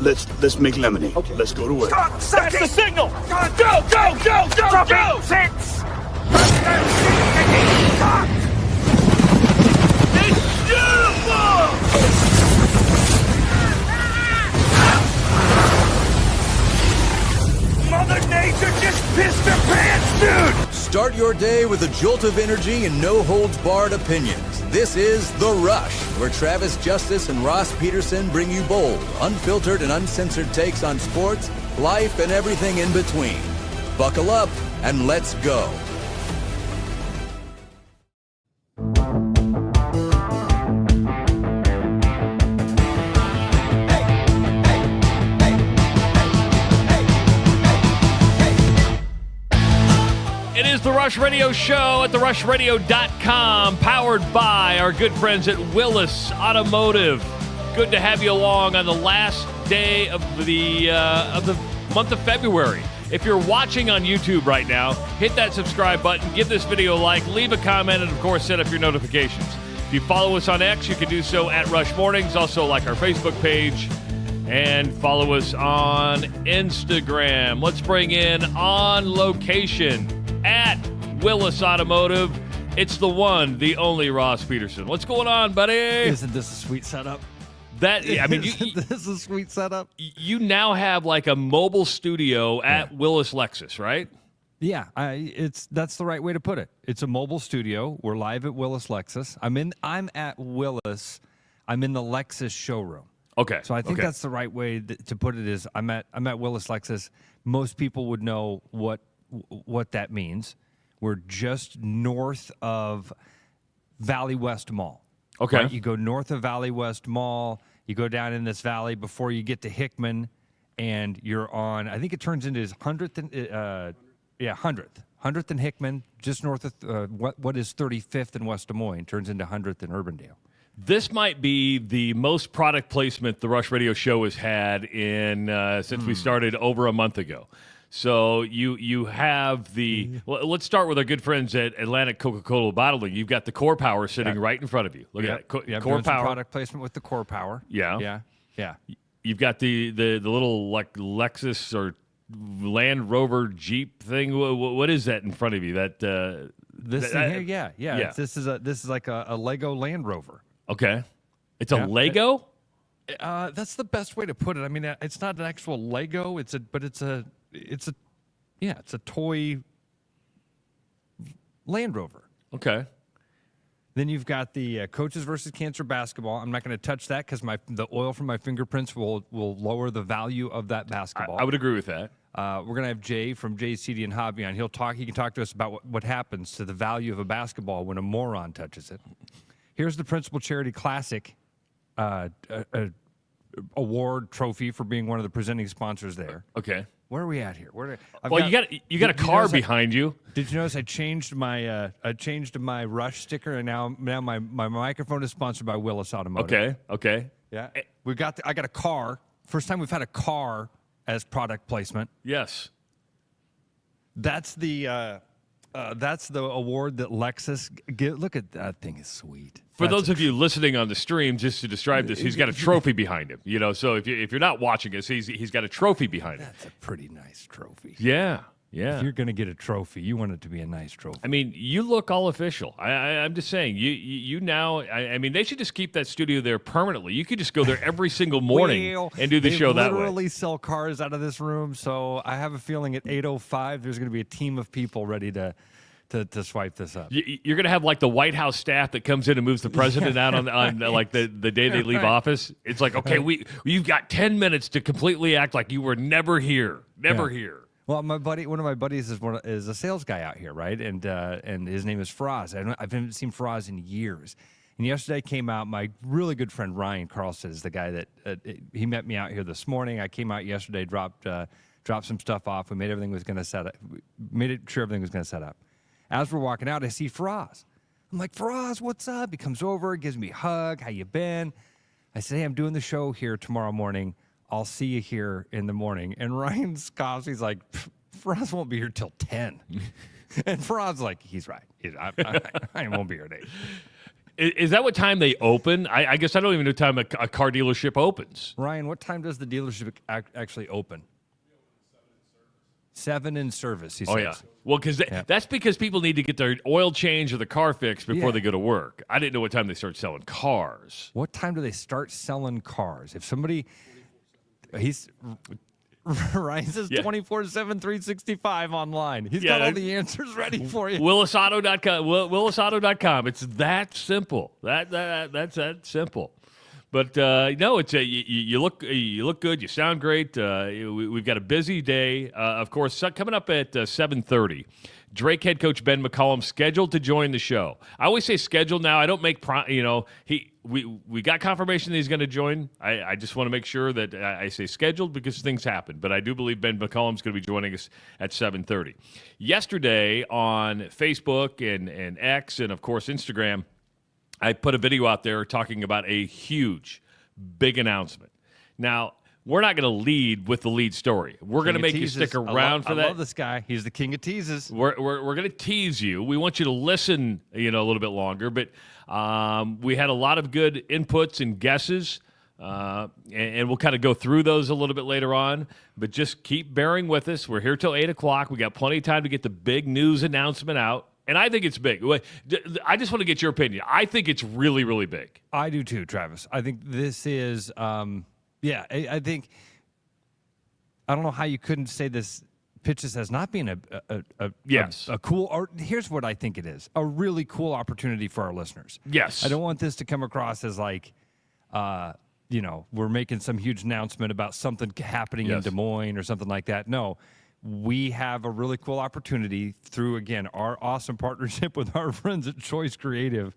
let's make lemonade. Okay. Let's go to work. That's the signal. Go. Six. It's beautiful. Mother Nature just pissed her pants, dude! Start your day with a jolt of energy and no-holds-barred opinions. This is The Rush, where Travis Justice and Ross Peterson bring you bold, unfiltered, and uncensored takes on sports, life, and everything in between. Buckle up and let's go. It is the Rush Radio Show at therushradio.com, powered by our good friends at Willis Automotive. Good to have you along on the last day of the month of February. If you're watching on YouTube right now, hit that subscribe button, give this video a like, leave a comment, and of course, set up your notifications. If you follow us on X, you can do so at Rush Mornings. Also, like our Facebook page and follow us on Instagram. Let's bring in On Location at Willis Automotive. It's the one, the only Ross Peterson. What's going on, buddy? Isn't this a sweet setup? This is a sweet setup. You now have like a mobile studio at Willis Lexus, right? Yeah, that's the right way to put it. It's a mobile studio. We're live at Willis Lexus. I'm at Willis. I'm in the Lexus showroom. Okay. So I think that's the right way to put it. Is I'm at Willis Lexus. Most people would know what that means. We're just north of Valley West Mall. Okay. Right? You go north of Valley West Mall, you go down in this valley before you get to Hickman, and you're on, I think it turns into 100th and, 100th and Hickman, just north of what is 35th and West Des Moines, turns into 100th and Urbandale. This might be the most product placement the Rush Radio Show has had since we started over a month ago. So you have well, let's start with our good friends at Atlantic Coca-Cola Bottling. You've got the Core Power sitting right in front of you. Look at it. Core Power. Product placement with the Core Power. Yeah. Yeah. You've got the little like Lexus or Land Rover Jeep thing. What is that in front of you? This thing here? Yeah. This is like a Lego Land Rover. Okay. It's a Lego? That's the best way to put it. I mean, it's not an actual Lego. It's a toy Land Rover. Okay. Then you've got the Coaches versus Cancer basketball. I'm not going to touch that because the oil from my fingerprints will lower the value of that basketball. I would agree with that. We're going to have Jay from Jay's CD and Hobby on. He can talk to us about what happens to the value of a basketball when a moron touches it. Here's the Principal Charity Classic award trophy for being one of the presenting sponsors there. Okay. Where are we at here? You got a car behind you. Did you notice I changed my Rush sticker, and now my microphone is sponsored by Willis Automotive. Okay. Yeah. I got a car. First time we've had a car as product placement. Yes. That's the award that Lexus give. Look at that thing, is sweet. For those of you listening on the stream, just to describe this, he's got a trophy behind him. So if you're not watching us, he's got a trophy behind him. That's a pretty nice trophy. Yeah. If you're going to get a trophy, you want it to be a nice trophy. I mean, you look all official. I'm just saying, you now. I mean, they should just keep that studio there permanently. You could just go there every single morning and do the show that way. They literally sell cars out of this room, so I have a feeling at 8:05 there's going to be a team of people ready to swipe this up. You're going to have like the White House staff that comes in and moves the president out on like the day they leave office. It's like, okay, you've got 10 minutes to completely act like you were never here. Here. Well, one of my buddies is a sales guy out here, right? And his name is Faraz. I haven't seen Faraz in years. And yesterday came out, my really good friend Ryan Carlson is the guy that he met me out here this morning. I came out yesterday, dropped some stuff off. We made everything was going to set up. Made it sure everything was going to set up. As we're walking out, I see Faraz. I'm like, Faraz, what's up? He comes over, gives me a hug. How you been? I say, hey, I'm doing the show here tomorrow morning. I'll see you here in the morning. And Ryan scoffs. He's like, Faraz won't be here till 10. And Faraz's like, he's right. I won't be here at 8. Is that what time they open? I guess I don't even know what time a car dealership opens. Ryan, what time does the dealership actually open? 7 in service, he says. Oh, yeah. Well, that's because people need to get their oil change or the car fixed before they go to work. I didn't know what time they start selling cars. What time do they start selling cars? If somebody, Ryan says 24/7, 365 online. He's got all the answers ready for you. WillisAuto.com. WillisAuto.com. It's that simple. That's that simple. But no, it's you look good. You sound great. We've got a busy day. Of course, coming up at 7:30. Drake head coach Ben McCollum scheduled to join the show. I always say scheduled now. I don't make we got confirmation that he's going to join. I just want to make sure that I say scheduled because things happen. But I do believe Ben McCollum's going to be joining us at 7:30. Yesterday on Facebook and X and of course Instagram, I put a video out there talking about a huge, big announcement. Now, we're not going to lead with the lead story. We're going to make you stick around for that. I love this guy. He's the king of teases. We're going to tease you. We want you to listen, a little bit longer. But we had a lot of good inputs and guesses, and we'll kind of go through those a little bit later on. But just keep bearing with us. We're here till 8 o'clock. We got plenty of time to get the big news announcement out. And I think it's big. I just want to get your opinion. I think it's really, really big. I do too, Travis. I think this is, I think, I don't know how you couldn't say this pitch this as not being a cool, or here's what I think it is, a really cool opportunity for our listeners. Yes. I don't want this to come across as like, we're making some huge announcement about something happening in Des Moines or something like that. No. We have a really cool opportunity through, again, our awesome partnership with our friends at Choice Creative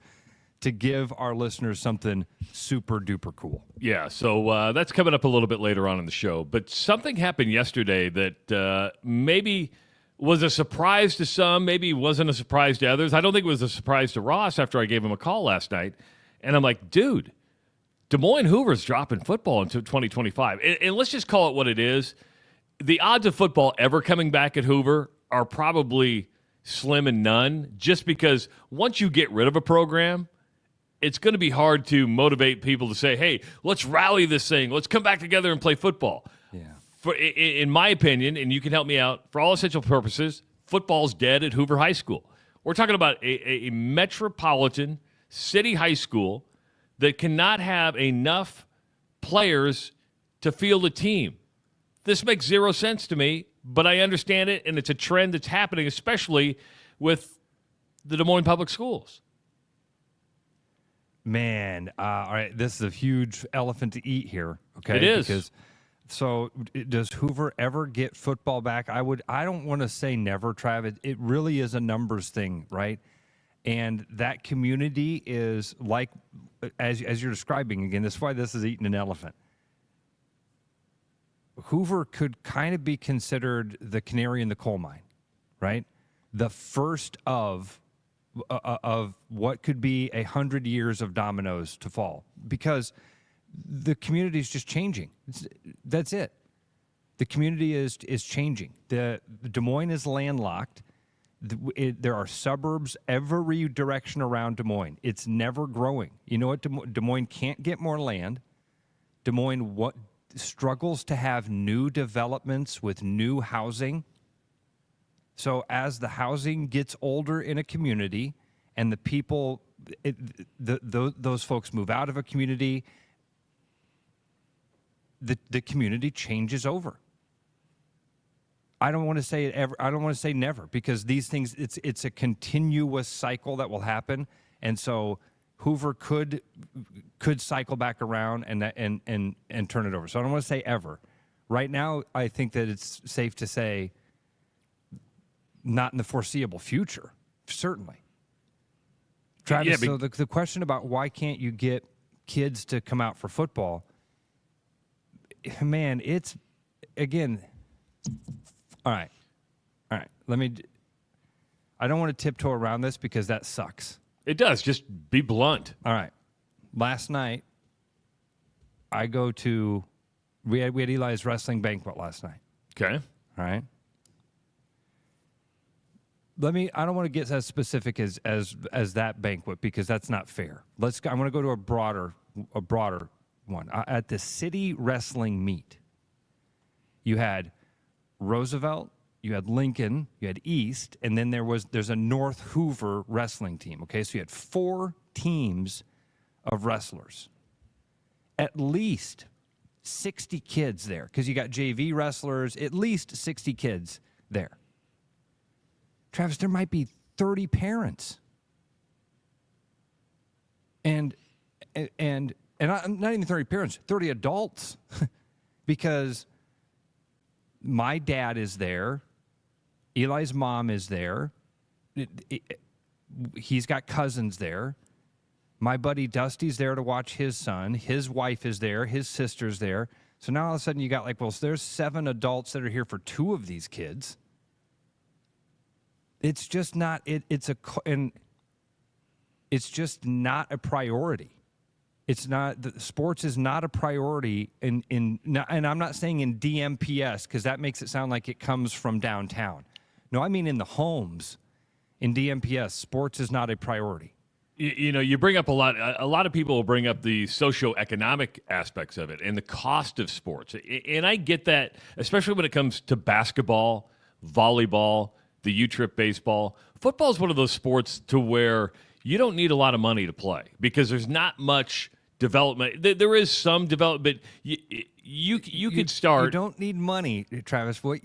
to give our listeners something super duper cool. Yeah, so that's coming up a little bit later on in the show. But something happened yesterday that maybe was a surprise to some, maybe wasn't a surprise to others. I don't think it was a surprise to Ross after I gave him a call last night. And I'm like, dude, Des Moines Hoover's dropping football until 2025. And let's just call it what it is. The odds of football ever coming back at Hoover are probably slim and none, just because once you get rid of a program, it's going to be hard to motivate people to say, hey, let's rally this thing. Let's come back together and play football. Yeah. In my opinion, and you can help me out, for all essential purposes, football's dead at Hoover High School. We're talking about a metropolitan city high school that cannot have enough players to field a team. This makes zero sense to me, but I understand it, and it's a trend that's happening, especially with the Des Moines Public Schools. Man, all right, this is a huge elephant to eat here. Okay, it is. Does Hoover ever get football back? I don't want to say never, Travis. It really is a numbers thing, right? And that community is like, as you're describing again. That's why this is eating an elephant. Hoover could kind of be considered the canary in the coal mine, right? The first of what could be 100 years of dominoes to fall, because the community is just changing. That's it. The community is changing. The Des Moines is landlocked. There are suburbs every direction around Des Moines. It's never growing. You know what? Des Moines can't get more land. Des Moines struggles to have new developments with new housing. So as the housing gets older in a community and the people, those folks move out of a community, the community changes over. I don't want to say it ever. I don't want to say never, because these things, it's a continuous cycle that will happen. And so Hoover could cycle back around and turn it over. So I don't want to say ever. Right now, I think that it's safe to say not in the foreseeable future, certainly. Travis, so the question about why can't you get kids to come out for football, man, it's, again, all right. I don't want to tiptoe around this because that sucks. It does. Just be blunt. All right. Last night, we had Eli's wrestling banquet last night. Okay. All right. I don't want to get as specific as that banquet because that's not fair. I want to go to a broader one. At the city wrestling meet, you had Roosevelt, you had Lincoln, you had East, and then there's a North Hoover wrestling team. Okay, so you had 4 teams of wrestlers. At least 60 kids there, because you got JV wrestlers, at least 60 kids there. Travis, there might be 30 parents. And not even 30 parents, 30 adults. Because my dad is there, Eli's mom is there, he's got cousins there. My buddy Dusty's there to watch his son. His wife is there. His sister's there. So now all of a sudden you got there's 7 adults that are here for 2 of these kids. It's just not. It's just not a priority. It's not. Sports is not a priority and I'm not saying in DMPS because that makes it sound like it comes from downtown. No, I mean in the homes. In DMPS, sports is not a priority. You bring up a lot of people will bring up the socioeconomic aspects of it and the cost of sports. And I get that, especially when it comes to basketball, volleyball, the U-Trip baseball. Football is one of those sports to where you don't need a lot of money to play because there's not much development. There is some development. You could start. You don't need money, Travis. But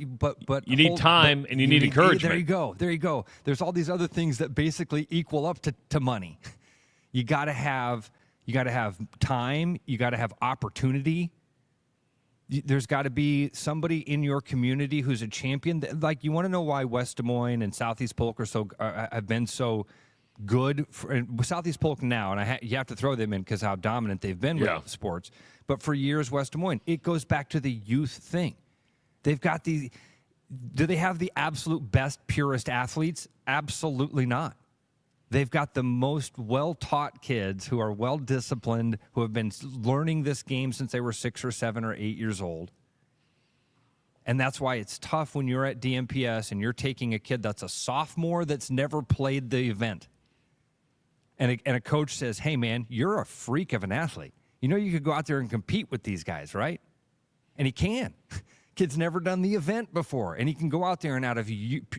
you need time and you need encouragement. There you go. There's all these other things that basically equal up to money. You got to have time. You got to have opportunity. There's got to be somebody in your community who's a champion. Like, you want to know why West Des Moines and Southeast Polk have been so good for Southeast Polk now, and you have to throw them in because how dominant they've been with sports. But for years, West Des Moines, it goes back to the youth thing. They've got do they have the absolute best, purest athletes? Absolutely not. They've got the most well-taught kids who are well-disciplined, who have been learning this game since they were 6 or 7 or 8 years old. And that's why it's tough when you're at DMPS and you're taking a kid that's a sophomore that's never played the event. And a coach says, hey, man, you're a freak of an athlete. You know you could go out there and compete with these guys, right? And he can. Kid's never done the event before. And he can go out there and out of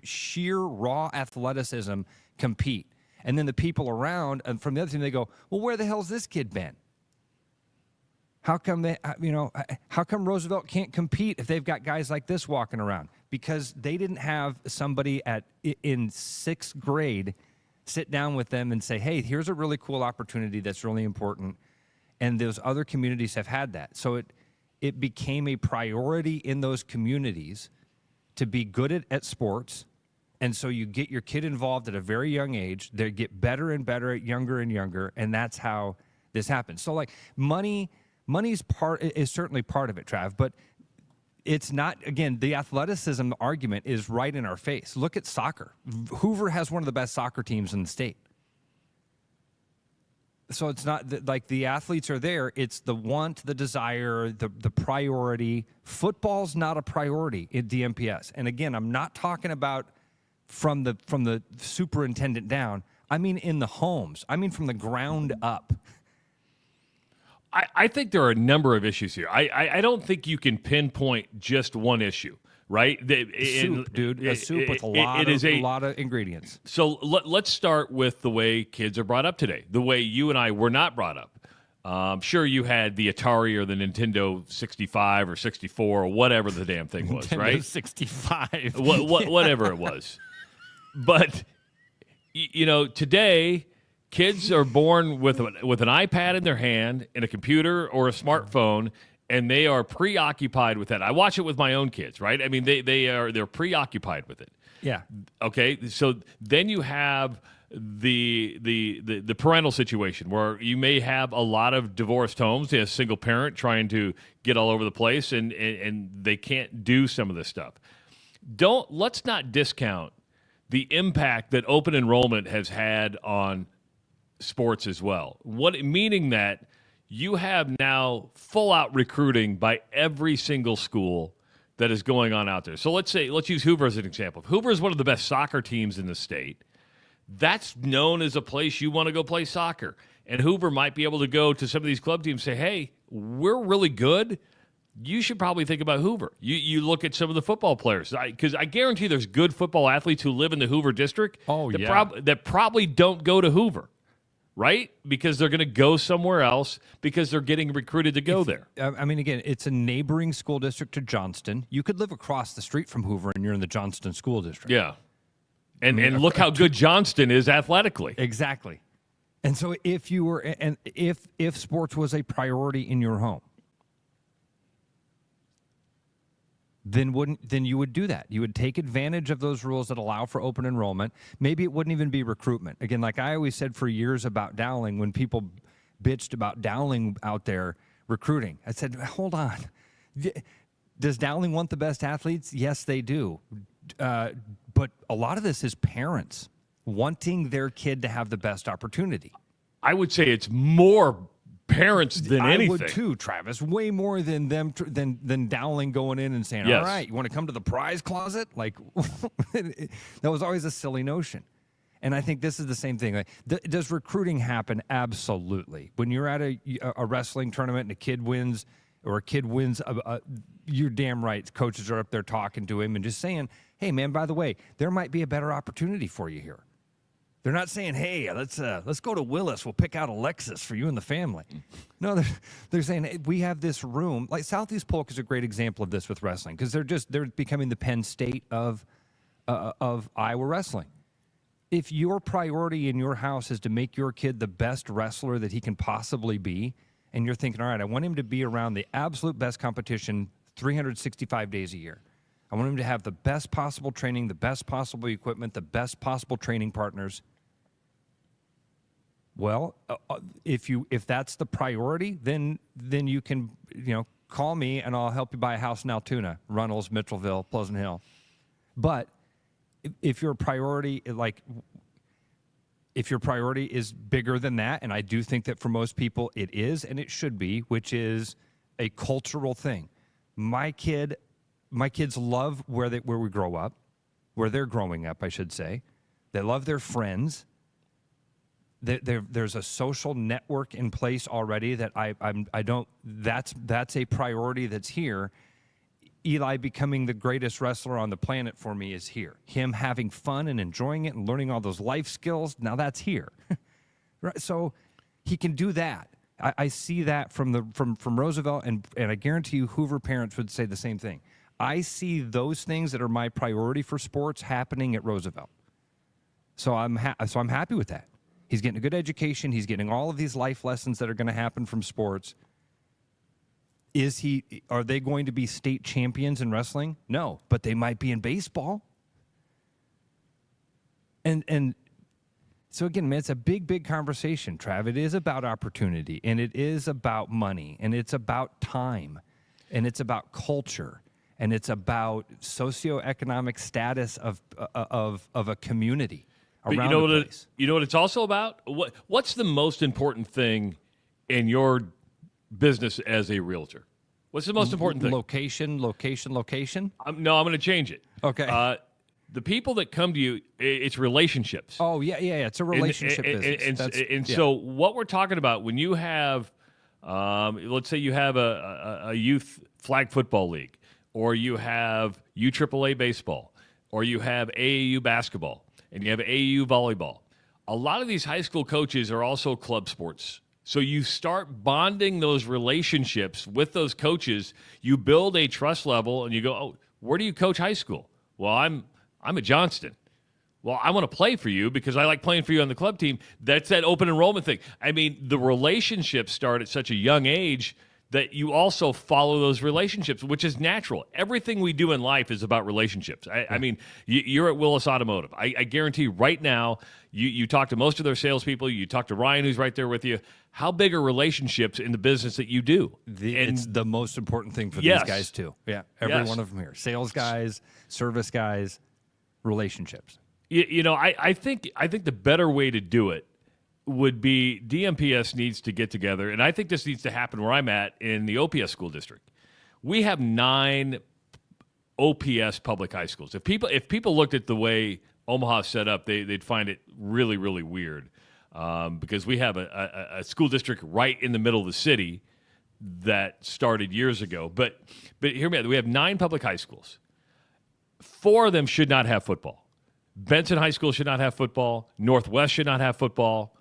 sheer raw athleticism compete. And then the people around and from the other team, they go, well, where the hell's this kid been? How come how come Roosevelt can't compete if they've got guys like this walking around? Because they didn't have somebody in 6th grade sit down with them and say, hey, here's a really cool opportunity that's really important. And those other communities have had that. So it became a priority in those communities to be good at sports. And so you get your kid involved at a very young age. They get better and better at younger and younger. And that's how this happens. So like money's is certainly part of it, Trav, but it's not, again, the athleticism argument is right in our face. Look at soccer. Hoover has one of the best soccer teams in the state. So it's not like the athletes are there. It's the want, the desire, the priority. Football's not a priority in DMPS. And again, I'm not talking about from the superintendent down. I mean in the homes. I mean from the ground up. I think there are a number of issues here. I don't think you can pinpoint just one issue, right? Soup, dude. A soup with a lot of ingredients. So let's start with the way kids are brought up today, the way you and I were not brought up. Sure, you had the Atari or the Nintendo 65 or 64 or whatever the damn thing was, Nintendo right? 65. Whatever it was. But, today, kids are born with an iPad in their hand and a computer or a smartphone, and they are preoccupied with that. I watch it with my own kids, right? I mean, they're preoccupied with it. Yeah. Okay. So then you have the parental situation where you may have a lot of divorced homes, a single parent trying to get all over the place, and they can't do some of this stuff. Let's not discount the impact that open enrollment has had on sports as well. Meaning that you have now full-out recruiting by every single school that is going on out there. So let's use Hoover as an example. If Hoover is one of the best soccer teams in the state, that's known as a place you want to go play soccer. And Hoover might be able to go to some of these club teams and say, hey, we're really good. You should probably think about Hoover. You look at some of the football players, because I guarantee there's good football athletes who live in the Hoover district that probably don't go to Hoover, right? Because they're going to go somewhere else because they're getting recruited to go there. I mean, again, it's a neighboring school district to Johnston. You could live across the street from Hoover and you're in the Johnston school district. Yeah. And look how good Johnston is athletically. Exactly. And so if you were, and if sports was a priority in your home, then you would do that. You would take advantage of those rules that allow for open enrollment. Maybe it wouldn't even be recruitment. Again, like I always said for years about Dowling, when people bitched about Dowling out there recruiting, I said, hold on. Does Dowling want the best athletes? Yes, they do. But a lot of this is parents wanting their kid to have the best opportunity. I would say it's more parents than anything. I would too, Travis. Way more than them than Dowling going in and saying, yes. All right, you want to come to the prize closet? Like, that was always a silly notion. And I think this is the same thing. Like, does recruiting happen? Absolutely. When you're at a wrestling tournament and a kid wins, you're damn right. Coaches are up there talking to him and just saying, hey, man, by the way, there might be a better opportunity for you here. They're not saying, hey, let's go to Willis. We'll pick out a Lexus for you and the family. No, they're saying, hey, we have this room. Like Southeast Polk is a great example of this with wrestling because they're becoming the Penn State of Iowa wrestling. If your priority in your house is to make your kid the best wrestler that he can possibly be, and you're thinking, all right, I want him to be around the absolute best competition 365 days a year. I want him to have the best possible training, the best possible equipment, the best possible training partners. Well, if that's the priority, then you can call me and I'll help you buy a house in Altoona, Runnels, Mitchellville, Pleasant Hill. But if your priority is bigger than that, and I do think that for most people it is, and it should be, which is a cultural thing. My kids love where we grow up, where they're growing up, I should say. They love their friends. There's a social network in place already that that's a priority that's here. Eli becoming the greatest wrestler on the planet for me is here. Him having fun and enjoying it and learning all those life skills, now that's here. Right? So he can do that. I see that from Roosevelt, and I guarantee you Hoover parents would say the same thing. I see those things that are my priority for sports happening at Roosevelt. So I'm happy with that. He's getting a good education. He's getting all of these life lessons that are going to happen from sports. Are they going to be state champions in wrestling? No, but they might be in baseball. And so again, man, it's a big, big conversation, Trav. It is about opportunity, and it is about money, and it's about time, and it's about culture, and it's about socioeconomic status of a community. But you know what it's also about? What's the most important thing in your business as a realtor? What's the most important thing? Location. No, I'm going to change it. Okay. The people that come to you, it's relationships. Oh, yeah. It's a relationship business. And so what we're talking about, when you have, let's say you have a youth flag football league, or you have UAAA baseball, or you have AAU basketball, and you have AAU volleyball. A lot of these high school coaches are also club sports. So you start bonding those relationships with those coaches. You build a trust level, and you go, oh, where do you coach high school? Well, I'm at Johnston. Well, I want to play for you because I like playing for you on the club team. That's that open enrollment thing. I mean, the relationships start at such a young age that you also follow those relationships, which is natural. Everything we do in life is about relationships. I mean, you're at Willis Automotive. I guarantee right now, you talk to most of their salespeople, you talk to Ryan, who's right there with you. How big are relationships in the business that you do? It's the most important thing for these guys, too. Yeah, every one of them here. Sales guys, service guys, relationships. I think the better way to do it would be DMPS needs to get together, and I think this needs to happen where I'm at in the OPS school district. We have 9 OPS public high schools. If people looked at the way Omaha's set up, they'd find it really, really weird because we have a school district right in the middle of the city that started years ago. But hear me out. We have 9 public high schools. 4 of them should not have football. Benson High School should not have football. Northwest should not have football.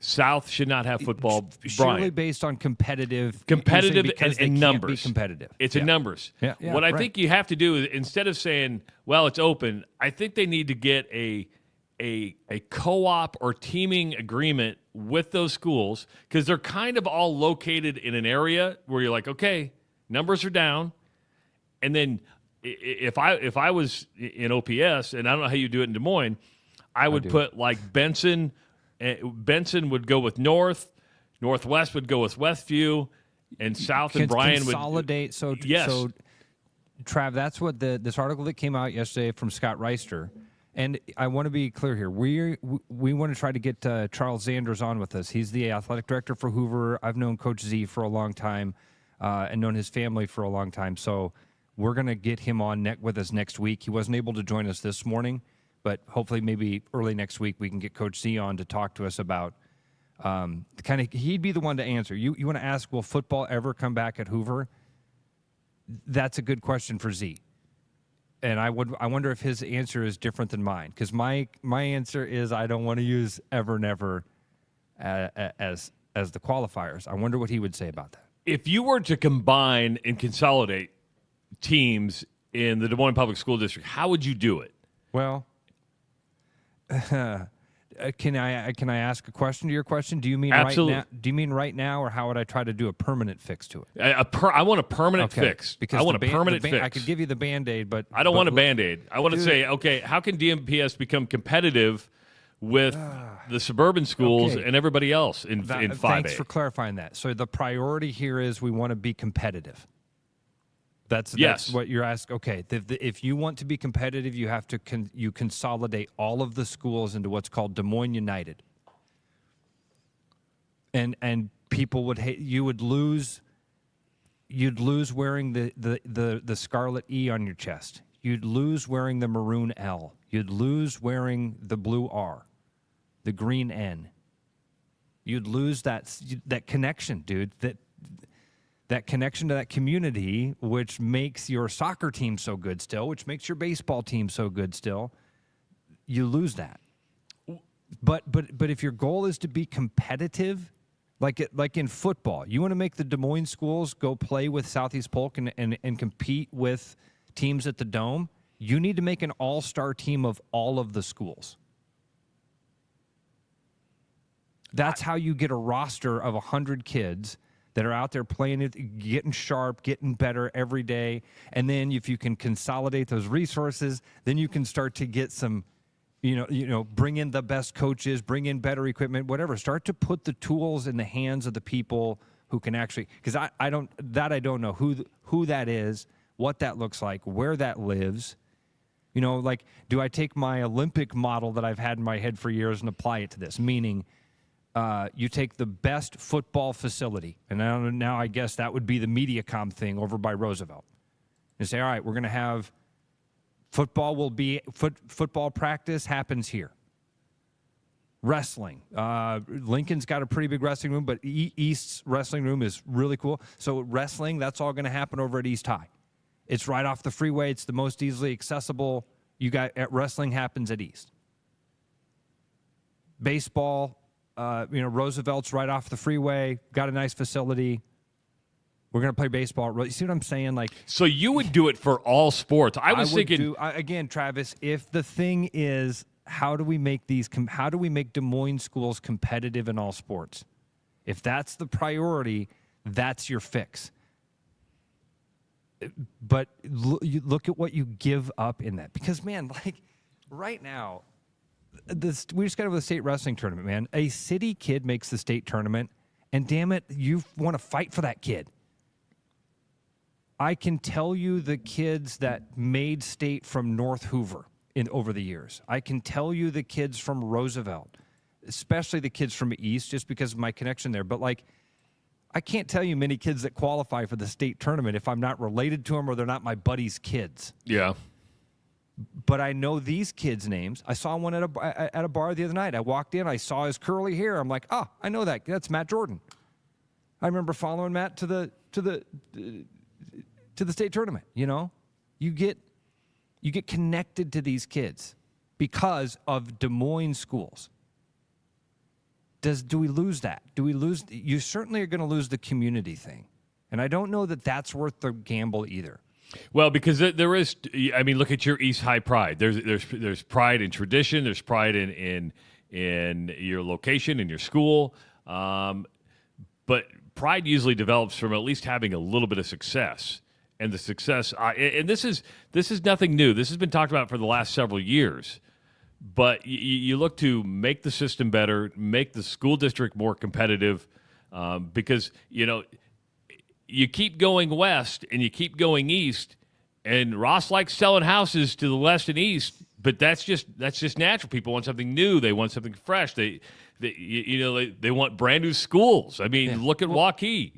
South should not have football. Surely based on competitive and numbers. Be competitive. It's in numbers. Yeah, what I think you have to do is, instead of saying, well, it's open, I think they need to get a co-op or teaming agreement with those schools, because they're kind of all located in an area where you're like, okay, numbers are down. And then if I was in OPS, and I don't know how you do it in Des Moines, I would put like Benson would go with North, Northwest would go with Westview, and South and Bryan would consolidate. So Trav, that's what this article that came out yesterday from Scott Reister. And I want to be clear here. We want to try to get Charles Zanders on with us. He's the athletic director for Hoover. I've known Coach Z for a long time and known his family for a long time. So we're going to get him on with us next week. He wasn't able to join us this morning, but hopefully maybe early next week we can get Coach Z on to talk to us about he'd be the one to answer. You want to ask, will football ever come back at Hoover? That's a good question for Z. And I wonder if his answer is different than mine, because my answer is I don't want to use ever, never as the qualifiers. I wonder what he would say about that. If you were to combine and consolidate teams in the Des Moines Public School District, how would you do it? Well, can I ask a question to your question? Do you mean Absolutely. right now? Do you mean right now, or how would I try to do a permanent fix to it? I want a permanent fix. Because I want a permanent fix. I could give you the Band-Aid, but I don't want a Band-Aid. I want to say, okay, how can DMPS become competitive with the suburban schools and everybody else in 5A? Thanks for clarifying that. So the priority here is we want to be competitive. That's what you're asking. Okay, if you want to be competitive, you have to you consolidate all of the schools into what's called Des Moines United. And people would hate. You'd lose wearing the scarlet E on your chest. You'd lose wearing the maroon L. You'd lose wearing the blue R, the green N. You'd lose that connection, dude. That connection to that community, which makes your soccer team so good still, which makes your baseball team so good still, you lose that. But if your goal is to be competitive, like in football, you want to make the Des Moines schools go play with Southeast Polk and compete with teams at the Dome, you need to make an all-star team of all of the schools. That's how you get a roster of 100 kids that are out there playing it, getting sharp, getting better every day. And then if you can consolidate those resources, then you can start to get some, bring in the best coaches, bring in better equipment, whatever. Start to put the tools in the hands of the people who can actually, because I don't know who that is, what that looks like, where that lives. Do I take my Olympic model that I've had in my head for years and apply it to this? Meaning, you take the best football facility, and now I guess that would be the MediaCom thing over by Roosevelt, and say, all right, we're going to have football football practice happens here. Wrestling. Lincoln's got a pretty big wrestling room, but East's wrestling room is really cool. So wrestling, that's all going to happen over at East High. It's right off the freeway. It's the most easily accessible. Wrestling happens at East. Baseball. Roosevelt's right off the freeway, got a nice facility. We're going to play baseball. You see what I'm saying? So you would do it for all sports. I was thinking again, Travis, if the thing is, how do we make Des Moines schools competitive in all sports? If that's the priority, that's your fix. But look at what you give up in that. Because, man, right now, we just got over the state wrestling tournament, man. A city kid makes the state tournament, and damn it, you want to fight for that kid. I can tell you the kids that made state from North Hoover over the years. I can tell you the kids from Roosevelt, especially the kids from East, just because of my connection there. But I I can't tell you many kids that qualify for the state tournament if I'm not related to them or they're not my buddy's kids. Yeah. But I know these kids' names. I saw one at a bar the other night. I walked in, I saw his curly hair. I'm like, I know that. That's Matt Jordan. I remember following Matt to the state tournament. You know, you get connected to these kids because of Des Moines schools. Do we lose that? You certainly are going to lose the community thing, and I don't know that that's worth the gamble either. Well, because there is, I mean, look at your East High pride. There's pride in tradition. There's pride in your location, in your school. But pride usually develops from at least having a little bit of success. And the success, and this is nothing new. This has been talked about for the last several years. But you look to make the system better, make the school district more competitive, because you keep going west and you keep going east, and Ross likes selling houses to the west and east, but that's just natural. People want something new. They want something fresh. They want brand new schools. I mean, look at Hawkeye,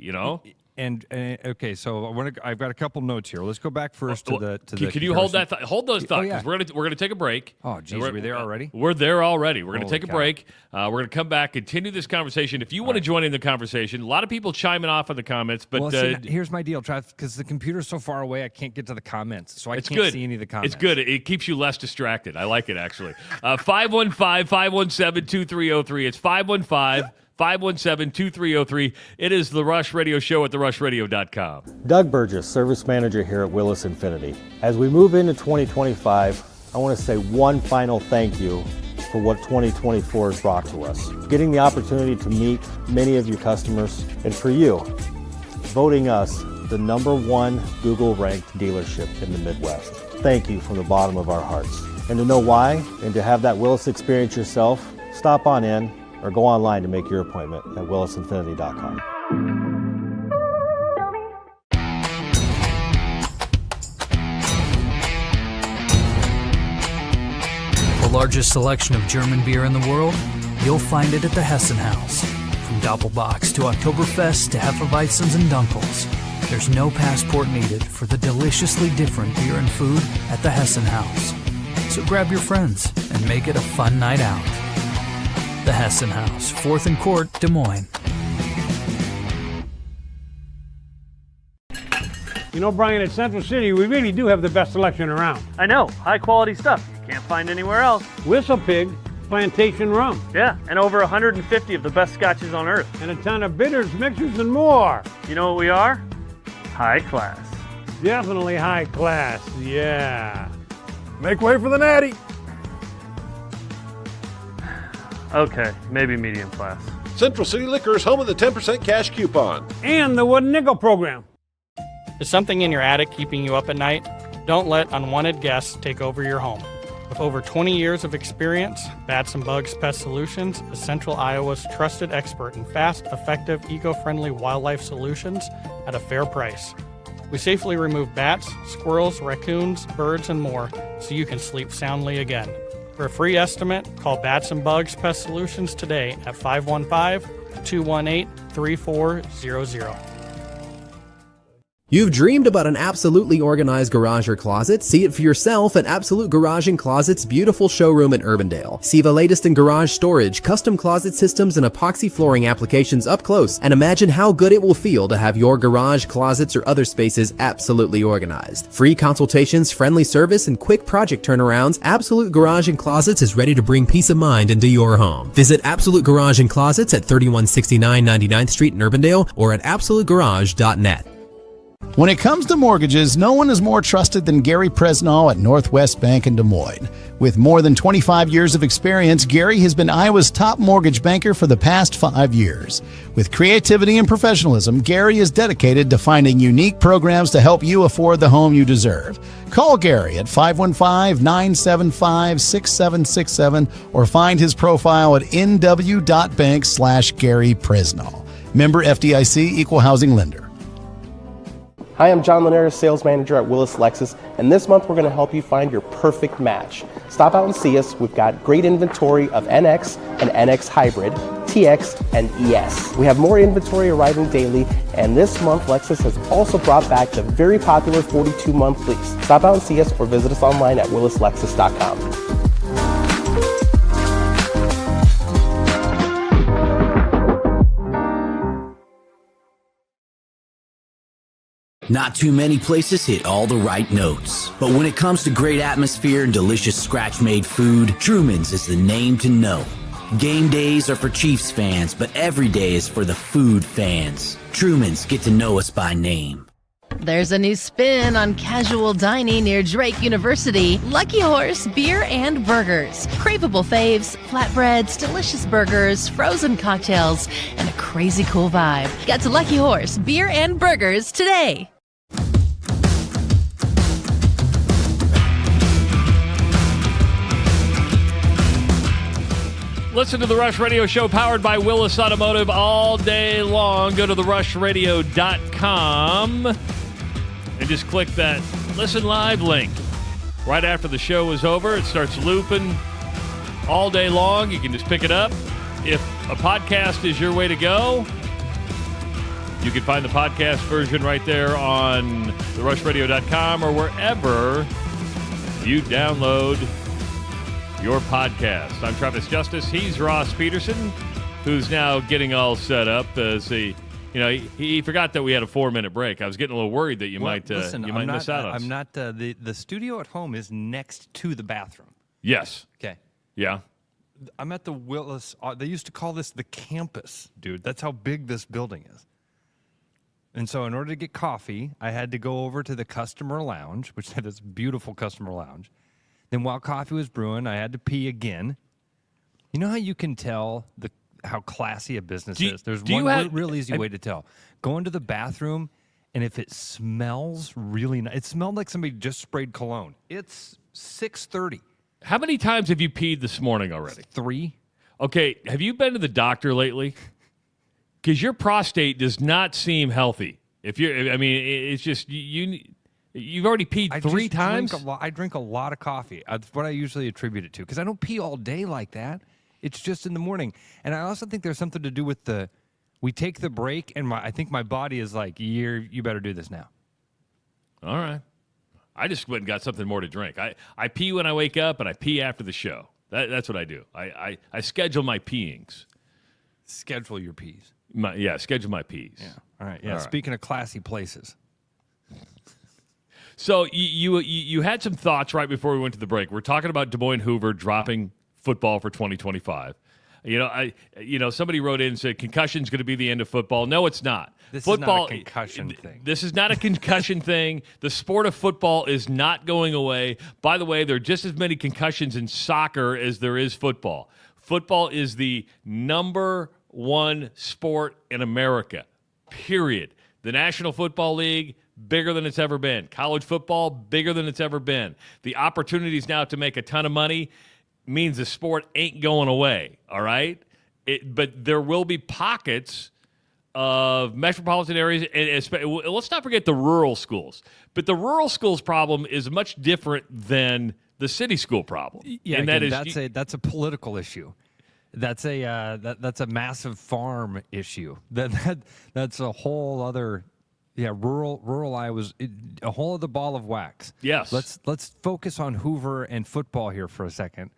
And okay, so I've got a couple notes here. Let's go back first to the. Can you hold that? Hold those thoughts, because we're gonna take a break. Oh, geez, are we there already? We're there already. We're gonna Holy take a cow. break. We're gonna come back, continue this conversation. If you want to join in the conversation, a lot of people chiming off on the comments, but Well, here's my deal, Trav, because the computer's so far away, I can't get to the comments, so I can't good. see any of the comments. It's good. It keeps you less distracted. I like it, actually. 515-517-2303. It's 515-517-2303. It is The Rush Radio Show at therushladio.com. Doug Burgess, Service Manager here at Willis Infinity. As we move into 2025, I want to say one final thank you for what 2024 has brought to us. Getting the opportunity to meet many of your customers, and for you, voting us the #1 Google-ranked dealership in the Midwest. Thank you from the bottom of our hearts. And to know why, and to have that Willis experience yourself, stop on in or go online to make your appointment at willisinfinity.com. The largest selection of German beer in the world? You'll find it at the Hessen House. From Doppelbock to Oktoberfest to Hefeweizens and Dunkels. There's no passport needed for the deliciously different beer and food at the Hessen House. So grab your friends and make it a fun night out. The Hessen House, 4th and Court, Des Moines. You know, Brian, at Central City, we really do have the best selection around. I know, high quality stuff you can't find anywhere else. Whistle Pig, Plantation Rum, Yeah, and over 150 of the best scotches on earth. and a ton of bitters, mixers, and more. You know what we are? High class. Definitely high class, yeah. Make way for the natty. Okay, maybe medium class. Central City Liquor is home of the 10% cash coupon. And the Wooden Nickel program. Is something in your attic keeping you up at night? Don't let unwanted guests take over your home. With over 20 years of experience, Bats and Bugs Pest Solutions is Central Iowa's trusted expert in fast, effective, eco-friendly wildlife solutions at a fair price. We safely remove bats, squirrels, raccoons, birds, and more so you can sleep soundly again. For a free estimate, call Bats and Bugs Pest Solutions today at 515-218-3400. You've dreamed about an absolutely organized garage or closet? See it for yourself at Absolute Garage & Closet's beautiful showroom in Urbandale. See the latest in garage storage, custom closet systems, and epoxy flooring applications up close, and imagine how good it will feel to have your garage, closets, or other spaces absolutely organized. Free consultations, friendly service, and quick project turnarounds, Absolute Garage & Closets is ready to bring peace of mind into your home. Visit Absolute Garage & Closets at 3169 99th Street in Urbandale or at absolutegarage.net. When it comes to mortgages, no one is more trusted than Gary Presnall at Northwest Bank in Des Moines. With more than 25 years of experience, Gary has been Iowa's top mortgage banker for the past 5 years. With creativity and professionalism, Gary is dedicated to finding unique programs to help you afford the home you deserve. Call Gary at 515-975-6767 or find his profile at nw.bank/Gary Presnall. Member FDIC, Equal Housing Lender. Hi, I'm John Linares, Sales Manager at Willis Lexus, and this month we're going to help you find your perfect match. Stop out and see us. We've got great inventory of NX and NX Hybrid, TX, and ES. We have more inventory arriving daily, and this month Lexus has also brought back the very popular 42-month lease. Stop out and see us or visit us online at willislexus.com. Not too many places hit all the right notes. But when it comes to great atmosphere and delicious scratch-made food, Truman's is the name to know. Game days are for Chiefs fans, but every day is for the food fans. Truman's, get to know us by name. There's a new spin on casual dining near Drake University. Lucky Horse Beer and Burgers. Craveable faves, flatbreads, delicious burgers, frozen cocktails, and a crazy cool vibe. Get to Lucky Horse Beer and Burgers today. Listen to the Rush Radio Show powered by Willis Automotive all day long. Go to therushradio.com and just click that Listen Live link. Right after the show is over, it starts looping all day long. You can just pick it up. If a podcast is your way to go, you can find the podcast version right there on therushradio.com or wherever you download your podcast. I'm Travis Justice. He's Ross Peterson, who's now getting all set up as he forgot that we had a 4-minute break. I was getting a little worried that you might miss out on us. I'm not. The studio at home is next to the bathroom. Yes. Okay. Yeah. I'm at the Willis. They used to call this the campus, dude. That's how big this building is. And so in order to get coffee, I had to go over to the customer lounge, which had this beautiful customer lounge. Then while coffee was brewing, I had to pee again. You know how you can tell how classy a business is? There's one real easy way to tell. Go into the bathroom, and if it smells really nice, it smelled like somebody just sprayed cologne. It's 6:30. How many times have you peed this morning already? 3. Okay, have you been to the doctor lately? Because your prostate does not seem healthy. It's just you've already peed 3 times. I drink a lot of coffee. That's what I usually attribute it to, because I don't pee all day like that. It's just in the morning. And I also think there's something to do with we take the break, and I think my body is like, you better do this now. All right. I just went and got something more to drink. I pee when I wake up, and I pee after the show. That's what I do. I schedule my peeings. Schedule your pees. Schedule my pees. Yeah. All right. Yeah. Speaking of classy places. So you had some thoughts right before we went to the break. We're talking about Des Moines Hoover dropping football for 2025. Somebody wrote in and said concussion's going to be the end of football. No, it's not. This is not a concussion thing. This is not a concussion thing. The sport of football is not going away. By the way, there are just as many concussions in soccer as there is football. Football is the number one sport in America, period. The National Football League, bigger than it's ever been. College football, bigger than it's ever been. The opportunities now to make a ton of money means the sport ain't going away, all right? But there will be pockets of metropolitan areas, and let's not forget the rural schools. But the rural schools problem is much different than the city school problem. Yeah, and that's a political issue. That's a massive farm issue. That's a whole other. Yeah, rural Iowa's a whole other ball of wax. Yes. Let's focus on Hoover and football here for a second,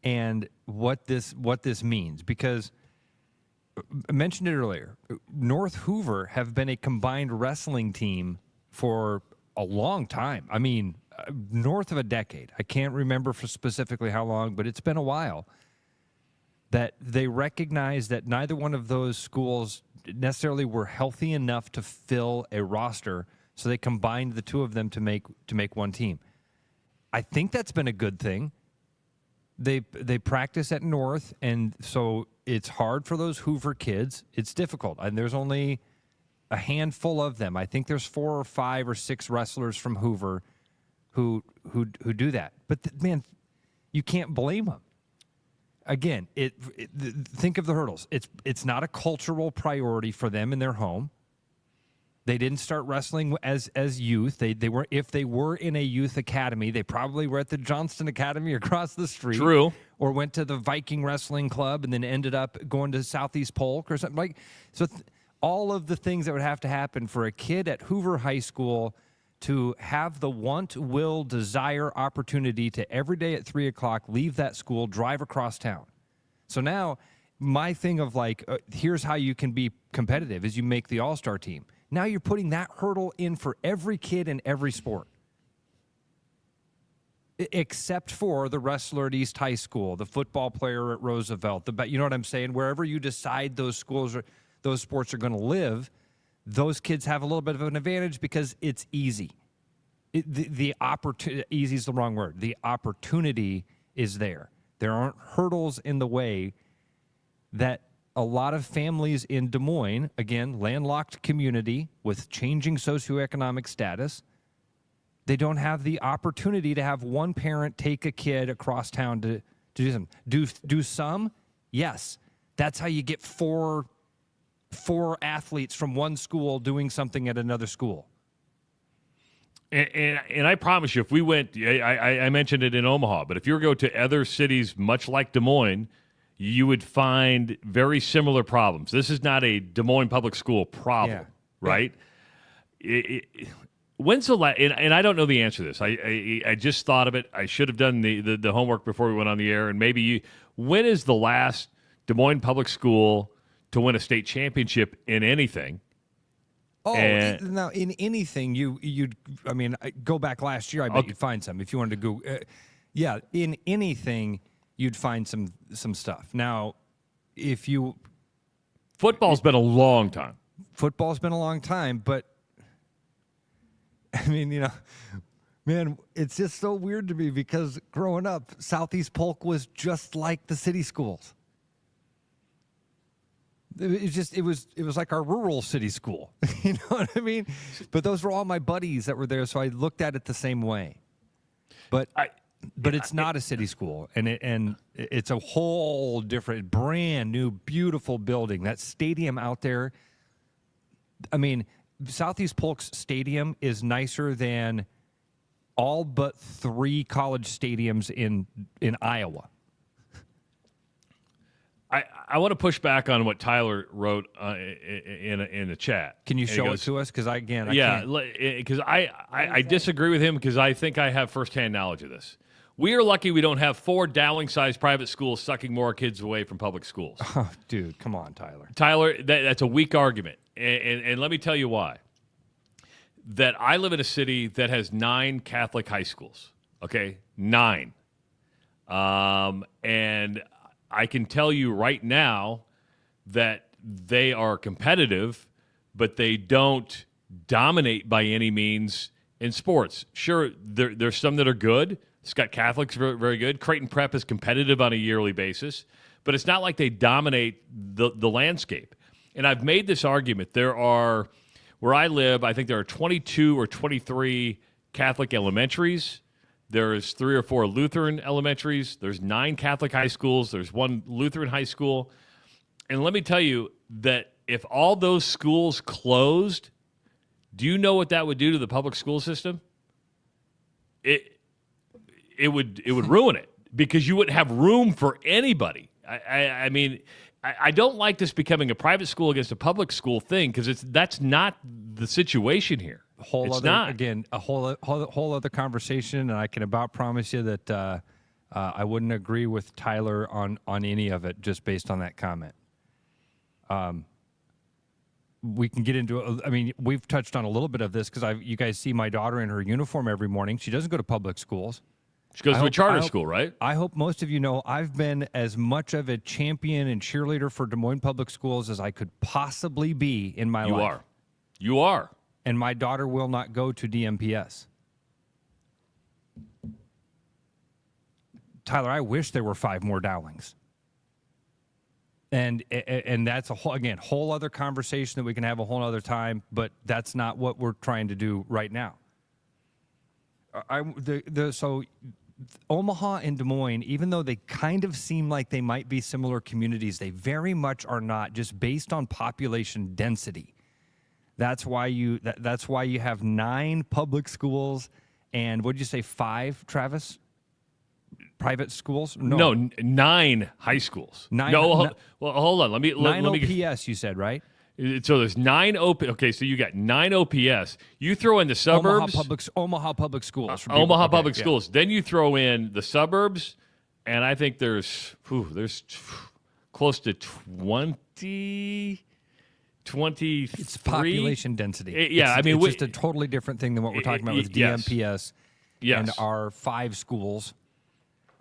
and what this means, because I mentioned it earlier. North Hoover have been a combined wrestling team for a long time. I mean, north of a decade. I can't remember for specifically how long, but it's been a while. That they recognize that neither one of those schools necessarily were healthy enough to fill a roster, so they combined the two of them to make one team. I think that's been a good thing. They practice at North, and so it's hard for those Hoover kids. It's difficult, and there's only a handful of them. I think there's 4 or 5 or 6 wrestlers from Hoover who do that. But man, you can't blame them. Again, think of the hurdles. It's not a cultural priority for them in their home. They didn't start wrestling as youth. They were, if they were in a youth academy, they probably were at the Johnston Academy across the street. True. Or went to the Viking Wrestling Club and then ended up going to Southeast Polk or something like. So all of the things that would have to happen for a kid at Hoover High School to have the want, will, desire, opportunity to every day at 3 o'clock leave that school, drive across town. So now my thing of like, here's how you can be competitive is you make the all-star team. Now you're putting that hurdle in for every kid in every sport. Except for the wrestler at East High School, the football player at Roosevelt, you know what I'm saying? Wherever you decide those schools, those sports are going to live, those kids have a little bit of an advantage because it's easy. The opportunity, easy is the wrong word. The opportunity is there. There aren't hurdles in the way that a lot of families in Des Moines, again, landlocked community with changing socioeconomic status, they don't have the opportunity to have one parent take a kid across town to do some. Do some? Yes. That's how you get four athletes from one school doing something at another school. And I promise you, if we went, I mentioned it in Omaha, but if you were to go to other cities much like Des Moines, you would find very similar problems. This is not a Des Moines public school problem, right? When's the last, and I don't know the answer to this. I just thought of it. I should have done the homework before we went on the air. And maybe when is the last Des Moines public school to win a state championship in anything? Oh, now in anything, you'd go back last year. I bet you'd find some if you wanted to go. In anything, you'd find some stuff. Now, football's been a long time. Football's been a long time, but I mean, man, it's just so weird to me because growing up, Southeast Polk was just like the city schools. It was like our rural city school. You know what I mean? But those were all my buddies that were there, so I looked at it the same way. But it's not a city school, and it's a whole different, brand new, beautiful building. That stadium out there, I mean, Southeast Polk's stadium is nicer than all but 3 college stadiums in Iowa. I want to push back on what Tyler wrote in the chat. Can you show it to us? Because I can't. Because I disagree with him because I think I have firsthand knowledge of this. We are lucky we don't have 4 Dowling-sized private schools sucking more kids away from public schools. Oh, dude, come on, Tyler. Tyler, that's a weak argument. And let me tell you why. That I live in a city that has 9 Catholic high schools. Okay? 9. And I can tell you right now that they are competitive, but they don't dominate by any means in sports. Sure, there's some that are good. Scott Catholic's very, very good. Creighton Prep is competitive on a yearly basis, but it's not like they dominate the landscape. And I've made this argument. There are, where I live, I think there are 22 or 23 Catholic elementaries. There's 3 or 4 Lutheran elementaries. There's 9 Catholic high schools. There's 1 Lutheran high school. And let me tell you that if all those schools closed, do you know what that would do to the public school system? It would ruin it because you wouldn't have room for anybody. I mean, I don't like this becoming a private school against a public school thing because that's not the situation here. A whole other conversation, and I can about promise you that I wouldn't agree with Tyler on any of it just based on that comment. We can get into it. I mean, we've touched on a little bit of this because you guys see my daughter in her uniform every morning. She doesn't go to public schools. She goes to a charter school, right? I hope most of you know I've been as much of a champion and cheerleader for Des Moines Public Schools as I could possibly be in my life. You are. And my daughter will not go to DMPS. Tyler, I wish there were 5 more Dowlings. And that's whole other conversation that we can have a whole other time, but that's not what we're trying to do right now. So Omaha and Des Moines, even though they kind of seem like they might be similar communities, they very much are not, just based on population density. That's why you have 9 public schools and what did you say, 5, Travis? Private schools? No, 9 high schools. 9. No, well, hold on. Let me 9 OPS. You said, right? So there's 9 Okay, so you got 9 OPS. You throw in the suburbs. Omaha Public Schools. Omaha Public Schools. Then you throw in the suburbs, and I think there's close to 23. It's population density. Yeah, it's just a totally different thing than what we're talking about with DMPS and our 5 schools.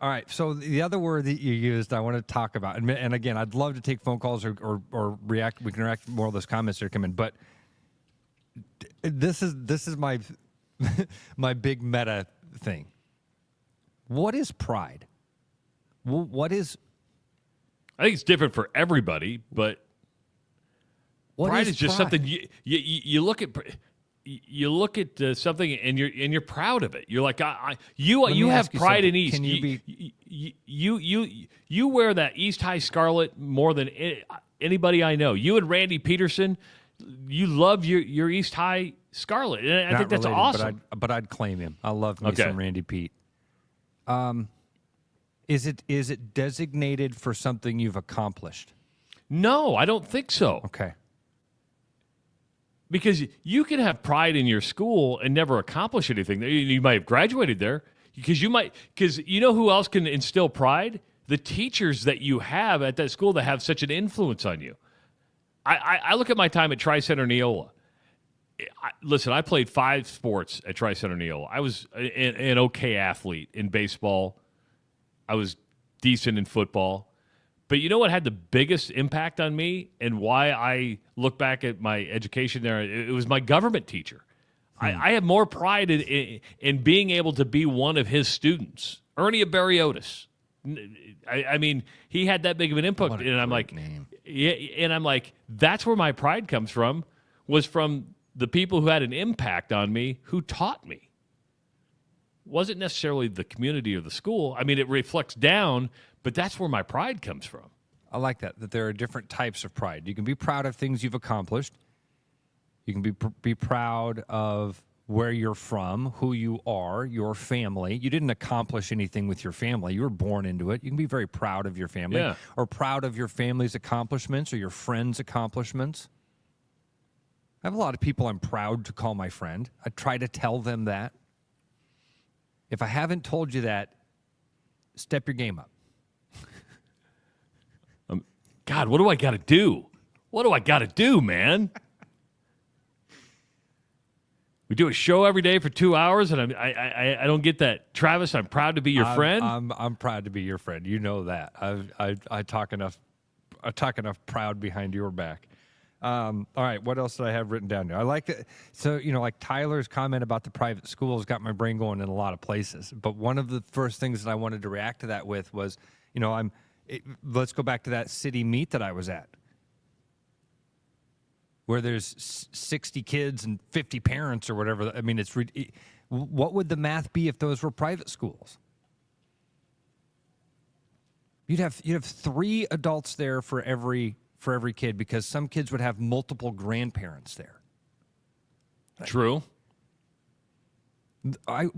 All right, so the other word that you used, I want to talk about, and again, I'd love to take phone calls or react. We can react to more of those comments that are coming, but this is my my big meta thing. What is pride? What is? I think it's different for everybody, but pride is just pride? something you look at. You look at something and you're proud of it. You're like you have pride in East. Can You wear that East High Scarlet more than anybody I know. You and Randy Peterson, you love your East High Scarlet, and I think that's awesome. But I'd claim him. I love me some Randy Pete. Is it designated for something you've accomplished? No, I don't think so. Okay. Because you can have pride in your school and never accomplish anything. You might have graduated there. Because you know who else can instill pride? The teachers that you have at that school that have such an influence on you. I look at my time at Tri-Center Neola. Listen, I played 5 sports at Tri-Center Neola. I was an okay athlete in baseball. I was decent in football. But you know what had the biggest impact on me and why I look back at my education there? It was my government teacher. I have more pride in being able to be one of his students. Ernie Barriotis. I mean, he had that big of an input, and I'm like, yeah, and I'm like, that's where my pride comes from. Was from the people who had an impact on me, who taught me. Wasn't necessarily the community or the school. I mean, it reflects down, but that's where my pride comes from. I like that there are different types of pride. You can be proud of things you've accomplished. You can be proud of where you're from, who you are, your family. You didn't accomplish anything with your family. You were born into it. You can be very proud of your family or proud of your family's accomplishments or your friends' accomplishments. I have a lot of people I'm proud to call my friend. I try to tell them that. If I haven't told you that, step your game up. God, what do I got to do? What do I got to do, man? We do a show every day for 2 hours, and I don't get that. Travis, I'm proud to be your friend. I'm proud to be your friend. You know that. I talk enough proud behind your back. All right, what else did I have written down there? I like it. So, like Tyler's comment about the private schools got my brain going in a lot of places. But one of the first things that I wanted to react to that with was, let's go back to that city meet that I was at, where there's 60 kids and 50 parents or whatever. I mean, what would the math be if those were private schools? You'd have 3 adults there for every kid, because some kids would have multiple grandparents there. True. I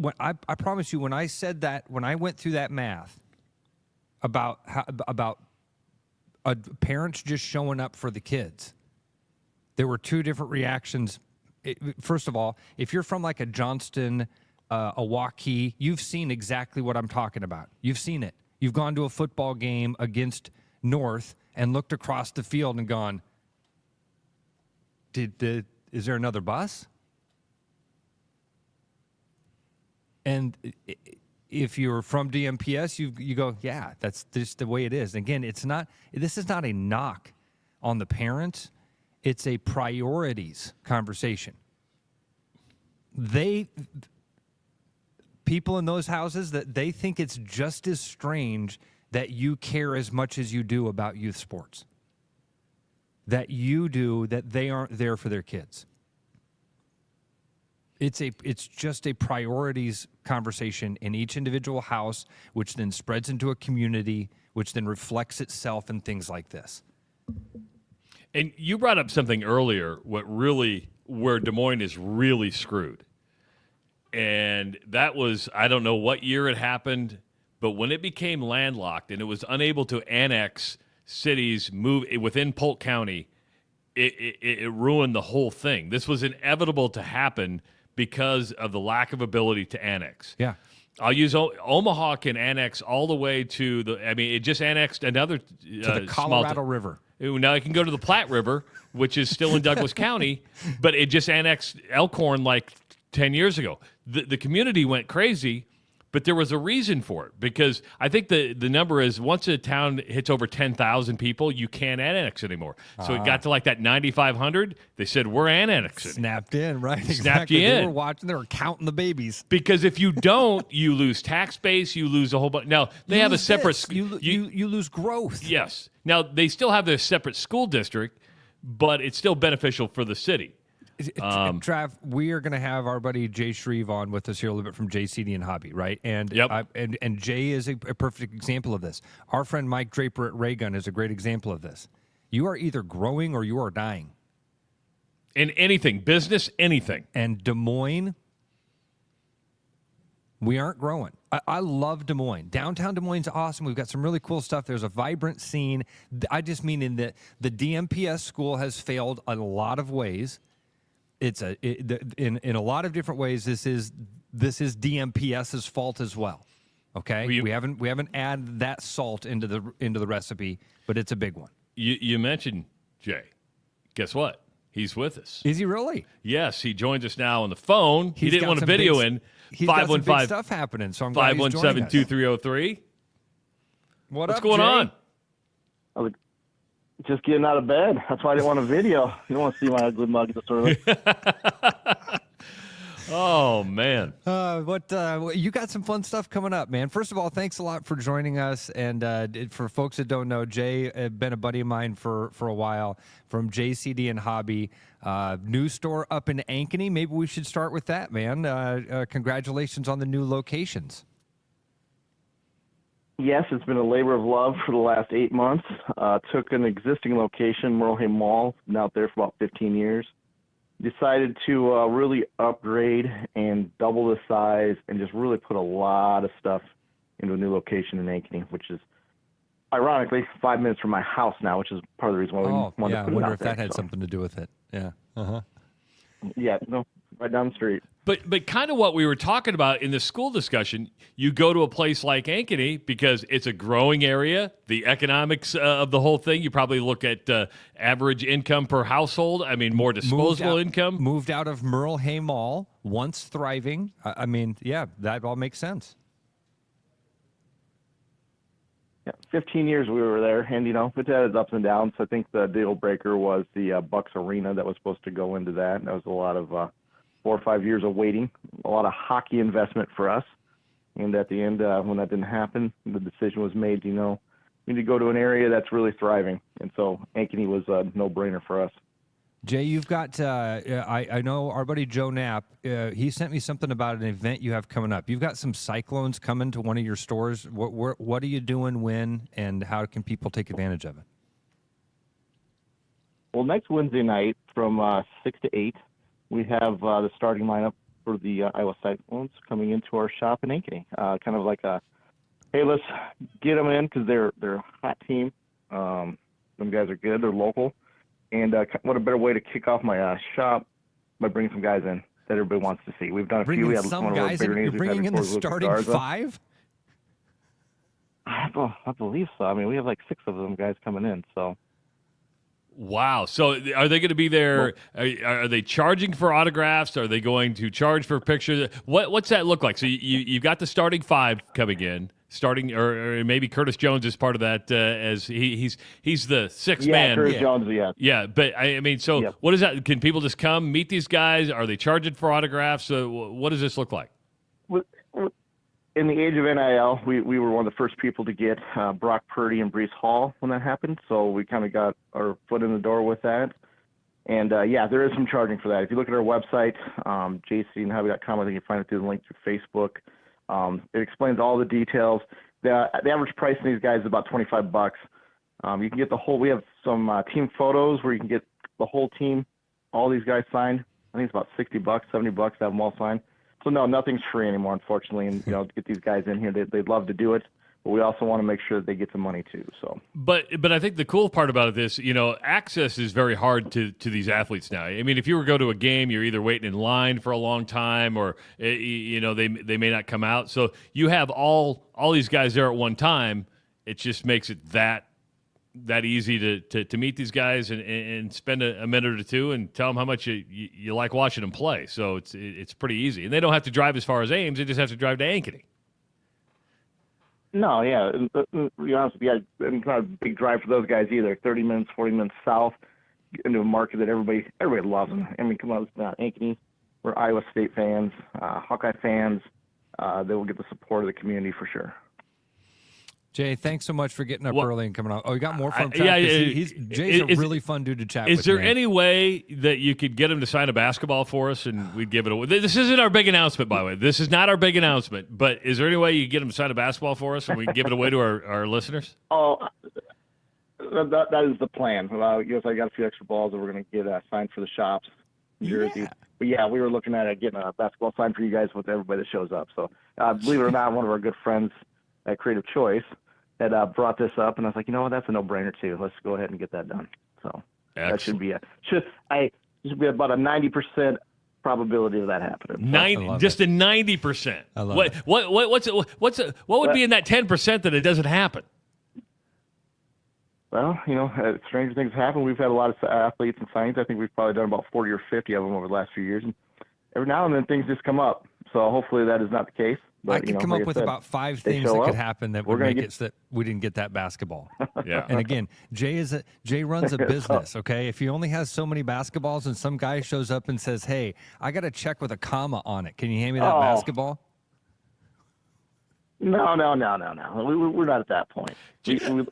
promise you, when I said that, when I went through that math about parents just showing up for the kids, there were 2 different reactions. First of all, if you're from like a Johnston, a Hawkeye, you've seen exactly what I'm talking about. You've seen it. You've gone to a football game against North and looked across the field and gone, is there another bus? And if you're from DMPS, you go, yeah, that's just the way it is. Again, this is not a knock on the parents. It's a priorities conversation. People in those houses, that they think it's just as strange that you care as much as you do about youth sports. That they aren't there for their kids. It's just a priorities conversation in each individual house, which then spreads into a community, which then reflects itself in things like this. And you brought up something earlier, where Des Moines is really screwed. And that was, I don't know what year it happened, but when it became landlocked and it was unable to annex cities within Polk County, it ruined the whole thing. This was inevitable to happen because of the lack of ability to annex. Yeah. I'll use Omaha can annex all the way to it just annexed another to the Colorado River. Now it can go to the Platte River, which is still in Douglas County, but it just annexed Elkhorn like 10 years ago. The community went crazy, but there was a reason for it, because I think the number is once a town hits over 10,000 people, you can't annex anymore. So it got to like that 9,500. They said, we're annexing. Snapped in, right? Snapped Exactly. you in. They were watching. They were counting the babies. Because if you don't, you lose tax base, you lose a whole bunch. Now, they have a separate... You lose growth. Yes. Now, they still have their separate school district, but it's still beneficial for the city. Trav, we are going to have our buddy Jay Shreve on with us here a little bit from JCD and Hobby, right? And and Jay is a perfect example of this. Our friend Mike Draper at Raygun is a great example of this. You are either growing or you are dying. In anything, business, anything. And Des Moines, we aren't growing. I love Des Moines. Downtown Des Moines is awesome. We've got some really cool stuff. There's a vibrant scene. I just mean in the DMPS school has failed in a lot of ways. In a lot of different ways, this is DMPS's fault as well. Okay, we haven't added that salt into the recipe, but it's a big one. You mentioned Jay. Guess what? He's with us. Is he really? Yes, he joins us now on the phone. He didn't want a video in. He's got some big stuff happening. So I'm glad he's joining us. 517-2303. What's going on? I was just getting out of bed. That's why I didn't want a video. You don't want to see my ugly mug this early. Oh, man. You got some fun stuff coming up, man. First of all, thanks a lot for joining us. And for folks that don't know, Jay had been a buddy of mine for a while from JCD and Hobby. New store up in Ankeny. Maybe we should start with that, man. Congratulations on the new locations. Yes, it's been a labor of love for the last 8 months. Took an existing location, Merle Mall, been out there for about 15 years. Decided to really upgrade and double the size and just really put a lot of stuff into a new location in Ankeny, which is ironically 5 minutes from my house now, which is part of the reason why we wanted to put it out there. I wonder if that had something to do with it. Yeah. Yeah, no, right down the street. But kind of what we were talking about in the school discussion, you go to a place like Ankeny because it's a growing area, the economics of the whole thing. You probably look at average income per household. I mean, more disposable income. Moved out of Merle Mall, once thriving. I mean, yeah, that all makes sense. Yeah, 15 years we were there, and, it had its ups and downs. I think the deal breaker was the Bucks Arena that was supposed to go into that. That was a lot of 4 or 5 years of waiting, a lot of hockey investment for us. And at the end, when that didn't happen, the decision was made, we need to go to an area that's really thriving. And so Ankeny was a no-brainer for us. Jay, you've got, I know our buddy Joe Knapp, he sent me something about an event you have coming up. You've got some cyclones coming to one of your stores. What are you doing, when, and how can people take advantage of it? Well, next Wednesday night from 6 to 8, we have the starting lineup for the Iowa Cyclones coming into our shop in Ankeny. Kind of like hey, let's get them in because they're a hot team. Them guys are good. They're local. And what a better way to kick off my shop by bringing some guys in that everybody wants to see. We've done a few. We have some guys in. You're bringing in the starting 5? I believe so. I mean, we have like 6 of them guys coming in. So. Wow. So are they going to be there? Are they charging for autographs? Are they going to charge for pictures? What's that look like? So you've got the starting 5 coming in, or maybe Curtis Jones is part of that as he's the 6th man. Yeah, Curtis Jones, yeah. Yeah, but I mean, so what is that? Can people just come meet these guys? Are they charging for autographs? What does this look like? In the age of NIL, we were one of the first people to get Brock Purdy and Breece Hall when that happened, so we kind of got our foot in the door with that. And, there is some charging for that. If you look at our website, jcandhobby.com, I think you can find it through the link through Facebook. It explains all the details. The average price in these guys is about $25. You can get the whole. We have some team photos where you can get the whole team, all these guys signed. I think it's about $60, $70 to have them all signed. So no, nothing's free anymore, unfortunately. And to get these guys in here, they'd love to do it, but we also want to make sure that they get some money too. So, but I think the cool part about this, access is very hard to these athletes now. I mean, if you were to go to a game, you're either waiting in line for a long time, or they may not come out. So you have all these guys there at one time. It just makes it that easy to meet these guys and spend a minute or two and tell them how much you like watching them play. So it's pretty easy. And they don't have to drive as far as Ames. They just have to drive to Ankeny. No, yeah. To be honest with you, it's not a big drive for those guys either. 30 minutes, 40 minutes south into a market that everybody loves them. I mean, come on, it's not Ankeny. We're Iowa State fans, Hawkeye fans. They will get the support of the community for sure. Jay, thanks so much for getting up early and coming on. Oh, you got more from Chuck? Yeah, Jay's a really fun dude to chat with. Is there any way that you could get him to sign a basketball for us and we'd give it away? This isn't our big announcement, by the way. This is not our big announcement. But is there any way you could get him to sign a basketball for us and we give it away to our listeners? Oh, that is the plan. I got a few extra balls that we're going to get signed for the shops, jerseys. Yeah. But yeah, we were looking at getting a basketball signed for you guys with everybody that shows up. So believe it or not, one of our good friends at Creative Choice had brought this up, and I was like, that's a no-brainer too. Let's go ahead and get that done. So excellent. That should be about a 90% probability of that happening. Just a 90%. I love it. What would be in that 10% that it doesn't happen? Well, stranger things happen. We've had a lot of athletes and signings. I think we've probably done about 40 or 50 of them over the last few years, and every now and then things just come up. So hopefully that is not the case. But, I can come up with about 5 things that could happen that would make it so that we didn't get that basketball. Yeah. And again, Jay runs a business, okay? If he only has so many basketballs and some guy shows up and says, "Hey, I got a check with a comma on it. Can you hand me that basketball?" No. We're not at that point.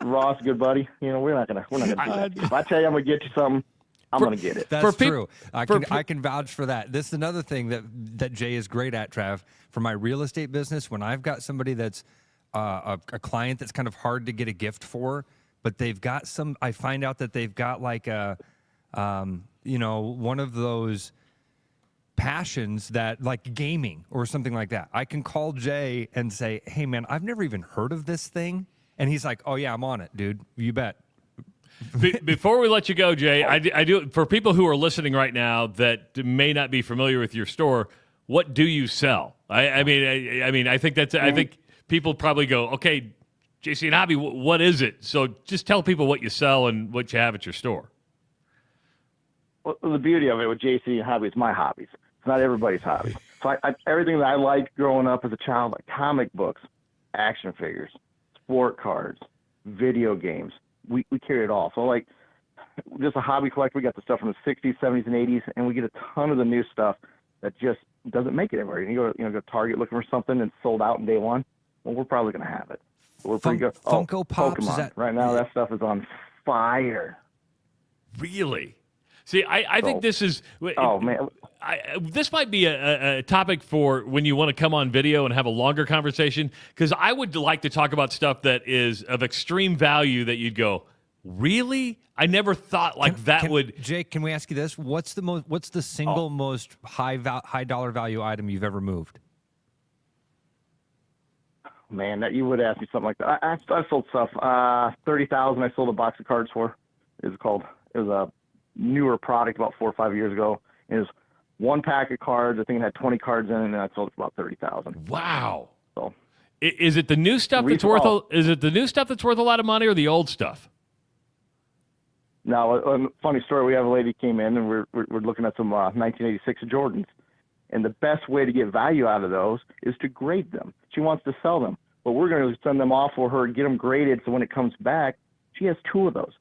Ross, good buddy. We're not gonna do that. If I tell you I'm gonna get you something, I'm going to get it. That's true. I can vouch for that. This is another thing that Jay is great at, Trav. For my real estate business, when I've got somebody that's a client that's kind of hard to get a gift for, but they've got I find out that they've got like one of those passions that like gaming or something like that. I can call Jay and say, "Hey man, I've never even heard of this thing." And he's like, "Oh yeah, I'm on it, dude. You bet." Before we let you go, Jay, I do for people who are listening right now that may not be familiar with your store. What do you sell? I think people probably go, okay, JC and Hobby, what is it? So just tell people what you sell and what you have at your store. Well, the beauty of it with JC and Hobby is my hobbies. It's not everybody's hobby. So everything that I liked growing up as a child, like comic books, action figures, sport cards, video games. We carry it all. So, like, just a hobby collector, we got the stuff from the 60s, 70s, and 80s, and we get a ton of the new stuff that just doesn't make it everywhere. You go to Target looking for something and sold out in day one. Well, we're probably going to have it. But we're pretty good. Funko Pops? Pokemon. Right now, that stuff is on fire. Really? See, I think this is... Oh, man. This might be a topic for when you want to come on video and have a longer conversation, because I would like to talk about stuff that is of extreme value that you'd go, really? I never thought would... Jake, can we ask you this? What's the single most high dollar value item you've ever moved? Man, that you would ask me something like that. I sold stuff. 30,000 I sold a box of cards for. It was a newer product about 4 or 5 years ago. It was one pack of cards. I think it had 20 cards in it, and I sold it for about 30,000. Wow. So, is it the new stuff that's worth? Is it the new stuff that's worth a lot of money, or the old stuff? Now, a funny story. We have a lady came in, and we're looking at some 1986 Jordans, and the best way to get value out of those is to grade them. She wants to sell them, but we're going to send them off for her, get them graded, so when it comes back, she has 2 of those.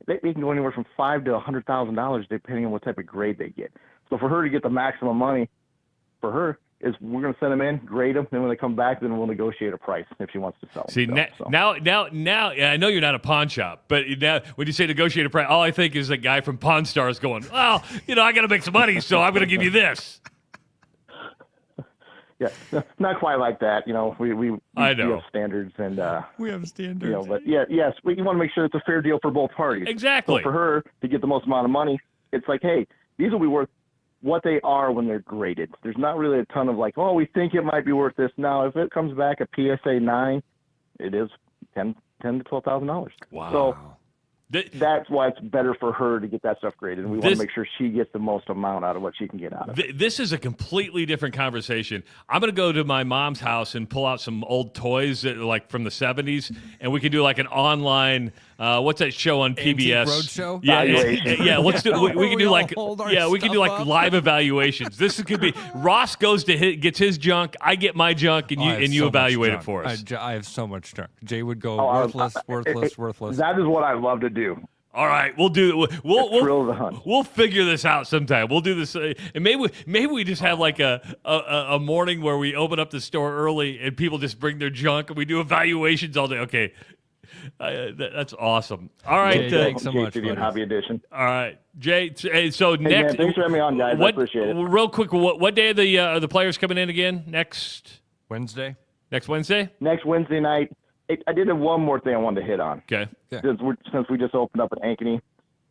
They can go anywhere from $5,000 to $100,000 depending on what type of grade they get. So for her to get the maximum money for her is we're going to send them in, grade them, then when they come back, then we'll negotiate a price if she wants to sell them. See, now, I know you're not a pawn shop, but now when you say negotiate a price, all I think is a guy from Pawn Stars going, well, I got to make some money, so I'm going to give you this. Yeah, not quite like that. You know, we I know. We have standards and we have standards. You know, but yes, we want to make sure it's a fair deal for both parties. Exactly. So for her to get the most amount of money, it's like, hey, these will be worth what they are when they're graded. There's not really a ton of like, oh, we think it might be worth this. Now, if it comes back a PSA 9, it is $10,000 to $12,000. Wow. So that's why it's better for her to get that stuff graded, and we want to make sure she gets the most amount out of what she can get out of it. This is a completely different conversation. I'm going to go to my mom's house and pull out some old toys that, like from the 70s, and we can do like an online, what's that show on PBS? Roadshow? Yeah, let's do. We can do like live evaluations. This could be Ross gets his junk, I get my junk, and you evaluate it for us. I have so much junk. Jay would go worthless. That is what I love to do. All right, we'll do. We'll figure this out sometime. We'll do this, and maybe we just have like a morning where we open up the store early and people just bring their junk and we do evaluations all day. Okay, that's awesome. All right, Jay, thanks so much. Hobby edition. All right, Jay. So hey, next, man, thanks for having me on, guys. I appreciate it. Real quick, what day are the players coming in again? Next Wednesday. Next Wednesday. Next Wednesday night. I did have one more thing I wanted to hit on. Okay. Since we just opened up at Ankeny,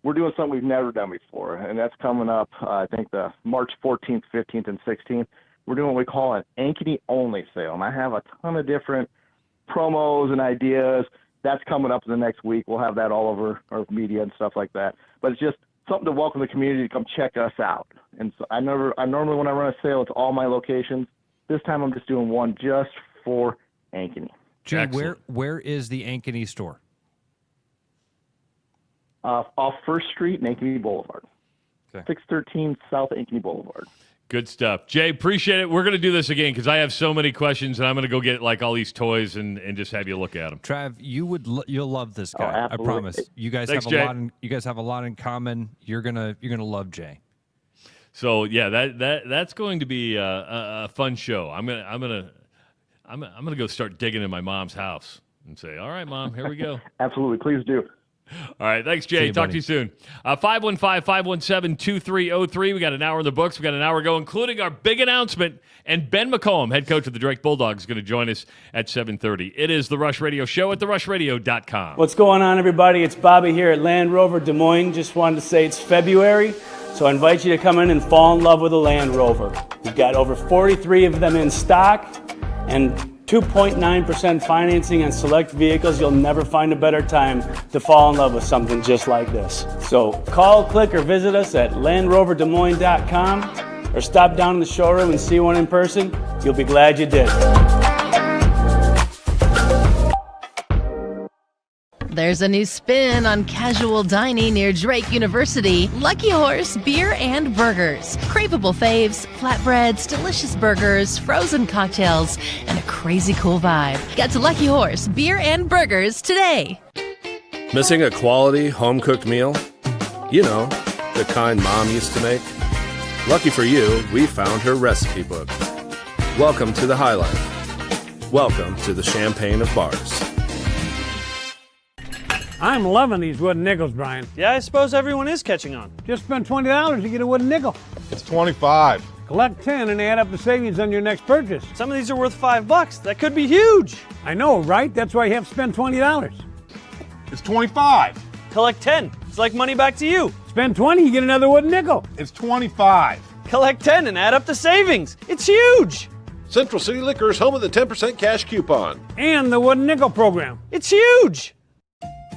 we're doing something we've never done before, and that's coming up, I think, the March 14th, 15th, and 16th. We're doing what we call an Ankeny-only sale, and I have a ton of different promos and ideas. That's coming up in the next week. We'll have that all over our media and stuff like that. But it's just something to welcome the community to come check us out. And so I normally, when I run a sale, it's all my locations. This time I'm just doing one just for Ankeny. Jay, where is the Ankeny store? Off First Street and Ankeny Boulevard. Okay. 613 South Ankeny Boulevard. Good stuff. Jay, appreciate it. We're going to do this again because I have so many questions, and I'm going to go get like all these toys and just have you look at them. Trav, you'll love this guy. I promise. You guys have a lot in common. You're gonna love Jay. So yeah, that's going to be a fun show. I'm gonna go start digging in my mom's house and say, all right, Mom, here we go. Absolutely. Please do. All right. Thanks, Jay. Talk to you soon. 515-517-2303. We got an hour in the books. We got an hour to go, including our big announcement. And Ben McCollum, head coach of the Drake Bulldogs, is going to join us at 7:30. It is The Rush Radio Show at therushladio.com. What's going on, everybody? It's Bobby here at Land Rover Des Moines. Just wanted to say it's February, so I invite you to come in and fall in love with a Land Rover. We've got over 43 of them in stock, and 2.9% financing on select vehicles. You'll never find a better time to fall in love with something just like this. So call, click, or visit us at LandRoverDesMoines.com or stop down in the showroom and see one in person. You'll be glad you did. There's a new spin on casual dining near Drake University. Lucky Horse Beer and Burgers. Craveable faves, flatbreads, delicious burgers, frozen cocktails, and a crazy cool vibe. Get to Lucky Horse Beer and Burgers today. Missing a quality home-cooked meal? You know, the kind Mom used to make? Lucky for you, we found her recipe book. Welcome to the High Life. Welcome to the Champagne of Bars. I'm loving these wooden nickels, Brian. Yeah, I suppose everyone is catching on. Just spend $20 to get a wooden nickel. It's $25. Collect 10 and add up the savings on your next purchase. Some of these are worth $5. That could be huge. I know, right? That's why you have to spend $20. It's $25. Collect 10. It's like money back to you. Spend 20, you get another wooden nickel. It's $25. Collect 10 and add up the savings. It's huge. Central City Liquors, home of the 10% cash coupon. And the wooden nickel program. It's huge.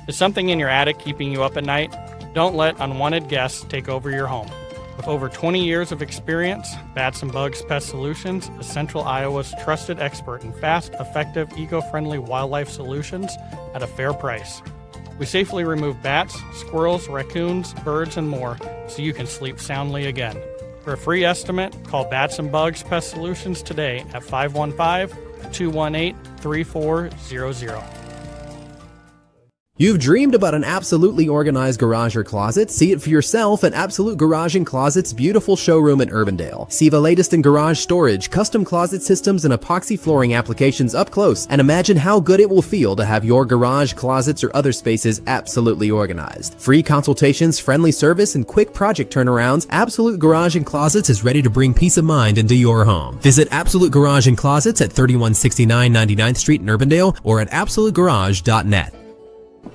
Is something in your attic keeping you up at night? Don't let unwanted guests take over your home. With over 20 years of experience, Bats and Bugs Pest Solutions is Central Iowa's trusted expert in fast, effective, eco-friendly wildlife solutions at a fair price. We safely remove bats, squirrels, raccoons, birds, and more so you can sleep soundly again. For a free estimate, call Bats and Bugs Pest Solutions today at 515-218-3400. You've dreamed about an absolutely organized garage or closet? See it for yourself at Absolute Garage & Closet's beautiful showroom in Urbandale. See the latest in garage storage, custom closet systems, and epoxy flooring applications up close, and imagine how good it will feel to have your garage, closets, or other spaces absolutely organized. Free consultations, friendly service, and quick project turnarounds, Absolute Garage & Closets is ready to bring peace of mind into your home. Visit Absolute Garage & Closets at 3169 99th Street in Urbandale or at absolutegarage.net.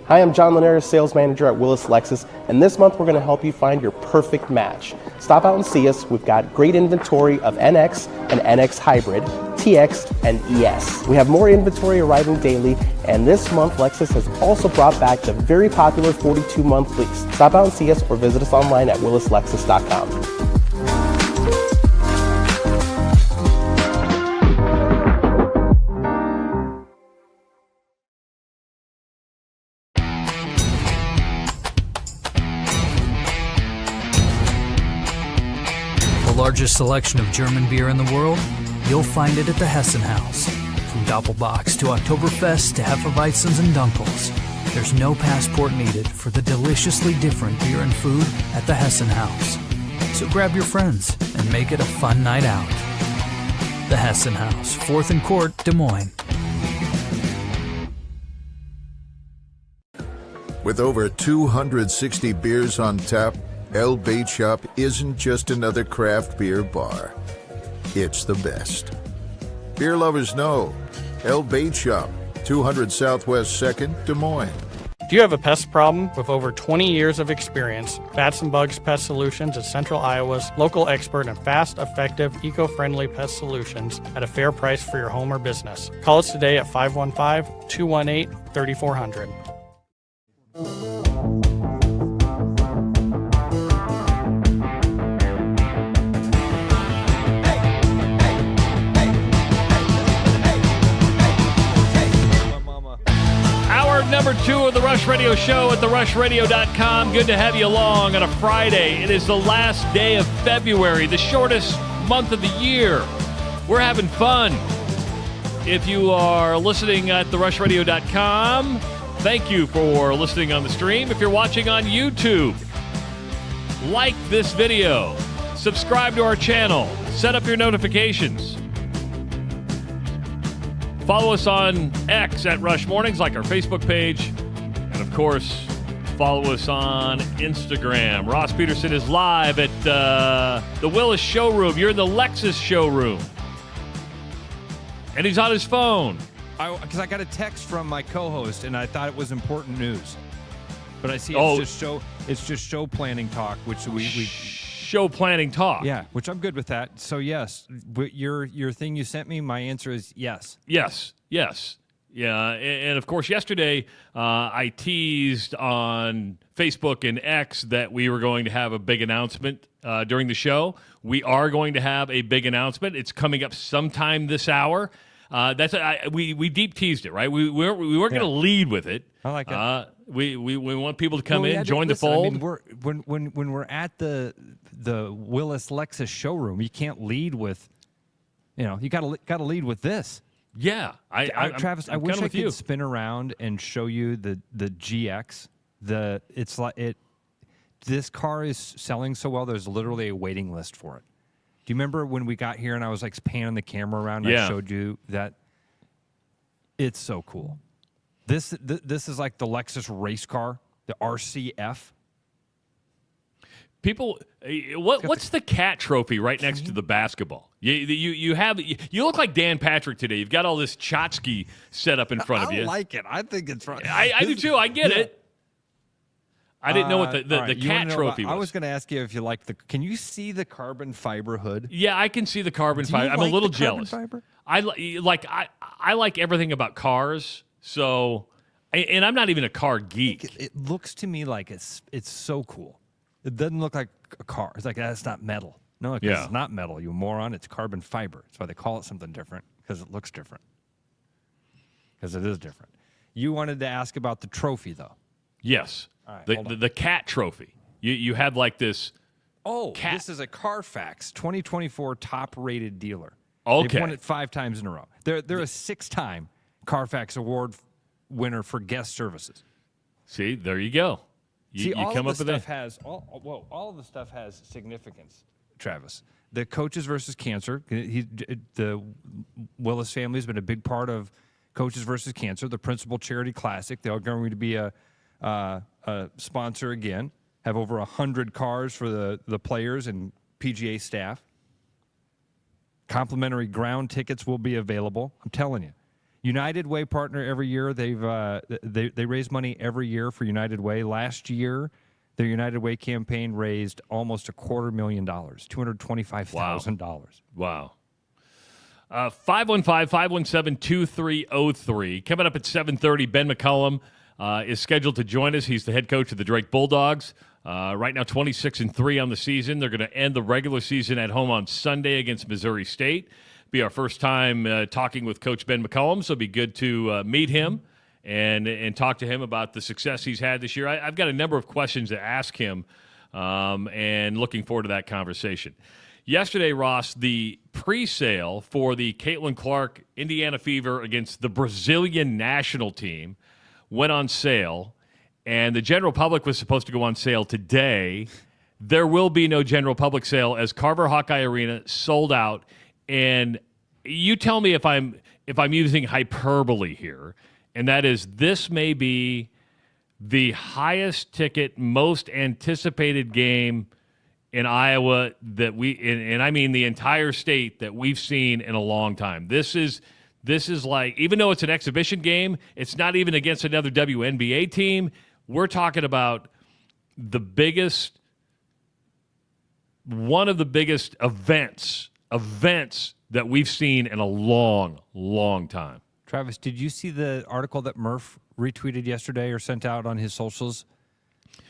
Hi, I'm John Linares, Sales Manager at Willis Lexus, and this month we're going to help you find your perfect match. Stop out and see us. We've got great inventory of NX and NX Hybrid, TX, and ES. We have more inventory arriving daily, and this month Lexus has also brought back the very popular 42-month lease. Stop out and see us or visit us online at willislexus.com. Largest selection of German beer in the world? You'll find it at the Hessen House. From Doppelbox to Oktoberfest to Hefeweizens and Dunkels, there's no passport needed for the deliciously different beer and food at the Hessen House. So grab your friends and make it a fun night out. The Hessen House, 4th and Court, Des Moines. With over 260 beers on tap, El Bait Shop isn't just another craft beer bar. It's the best. Beer lovers know. El Bait Shop, 200 Southwest 2nd, Des Moines. Do you have a pest problem? With over 20 years of experience, Bats and Bugs Pest Solutions is Central Iowa's local expert in fast, effective, eco-friendly pest solutions at a fair price for your home or business. Call us today at 515-218-3400. Number 2 of the Rush Radio Show at therushradio.com. Good to have you along on a Friday. It is the last day of February, the shortest month of the year. We're having fun. If you are listening at therushradio.com, thank you for listening on the stream. If you're watching on YouTube, like this video, subscribe to our channel, set up your notifications. Follow us on X at Rush Mornings, like our Facebook page. And, of course, follow us on Instagram. Ross Peterson is live at the Willis showroom. You're in the Lexus showroom. And he's on his phone. Because I got a text from my co-host, and I thought it was important news. But I see it's just show planning talk, which we show planning talk. Yeah, which I'm good with that. So yes, your thing you sent me, my answer is yes. Yes. Yeah, and of course yesterday I teased on Facebook and X that we were going to have a big announcement during the show. We are going to have a big announcement. It's coming up sometime this hour. We deep teased it, right? We weren't going to lead with it. I like it. We want people to come in, join the fold. I mean, when we're at the Willis Lexus showroom, you can't lead with, you got to lead with this. Yeah, Travis, I wish I could spin around and show you the GX. This car is selling so well. There's literally a waiting list for it. Do you remember when we got here and I was like panning the camera around and I showed you that? It's so cool. This is like the Lexus race car, the RCF. People, what's the cat trophy right next to the basketball? You look like Dan Patrick today. You've got all this tchotchke set up in front of you. I like it. I think it's fun. I do too. I get it. I didn't know what the cat trophy was. I was going to ask you if you like can you see the carbon fiber hood? Yeah, I can see the carbon fiber. I'm a little jealous. Fiber? I like everything about cars. So, and I'm not even a car geek. It looks to me like it's so cool. It doesn't look like a car. It's like, that's not metal. No, it's not metal, you moron. It's carbon fiber. That's why they call it something different, because it looks different. Because it is different. You wanted to ask about the trophy, though. Yes. All right, the cat trophy. You have like this. Oh, this is a Carfax 2024 top-rated dealer. Okay. They've won it 5 times in a row. They're a 6-time Carfax Award winner for guest services. See, there you go. You come up with that. All of the stuff has significance, Travis. The Coaches versus Cancer. The Willis family has been a big part of Coaches versus Cancer, the Principal Charity Classic. They're going to be a sponsor again. Have over 100 cars for the players and PGA staff. Complimentary ground tickets will be available. I'm telling you. United Way partner every year. They raise money every year for United Way. Last year, their United Way campaign raised almost $250,000, $225,000. Wow. 515-517-2303. Coming up at 7:30, Ben McCollum is scheduled to join us. He's the head coach of the Drake Bulldogs. Right now, 26-3 on the season. They're going to end the regular season at home on Sunday against Missouri State. Be our first time talking with Coach Ben McCollum, so it'll be good to meet him and talk to him about the success he's had this year. I've got a number of questions to ask him, and looking forward to that conversation. Yesterday, Ross, the pre-sale for the Caitlin Clark Indiana Fever against the Brazilian national team went on sale, and the general public was supposed to go on sale today. There will be no general public sale as Carver Hawkeye Arena sold out. And you tell me if I'm using hyperbole here, and that is this may be the highest ticket, most anticipated game in Iowa that and I mean the entire state that we've seen in a long time. This is like, even though it's an exhibition game, it's not even against another WNBA team. We're talking about one of the biggest events that we've seen in a long, long time. Travis, did you see the article that Murph retweeted yesterday or sent out on his socials?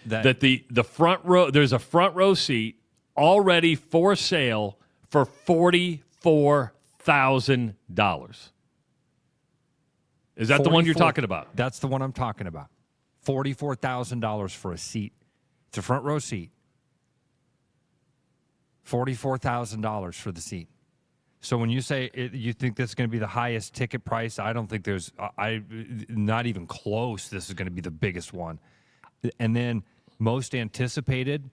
That the front row, there's a front row seat already for sale for $44,000. Is that the one you're talking about? That's the one I'm talking about. $44,000 for a seat. It's a front row seat. $44,000 for the seat. So when you say you think this is going to be the highest ticket price, I don't think there's not even close. This is going to be the biggest one. And then most anticipated,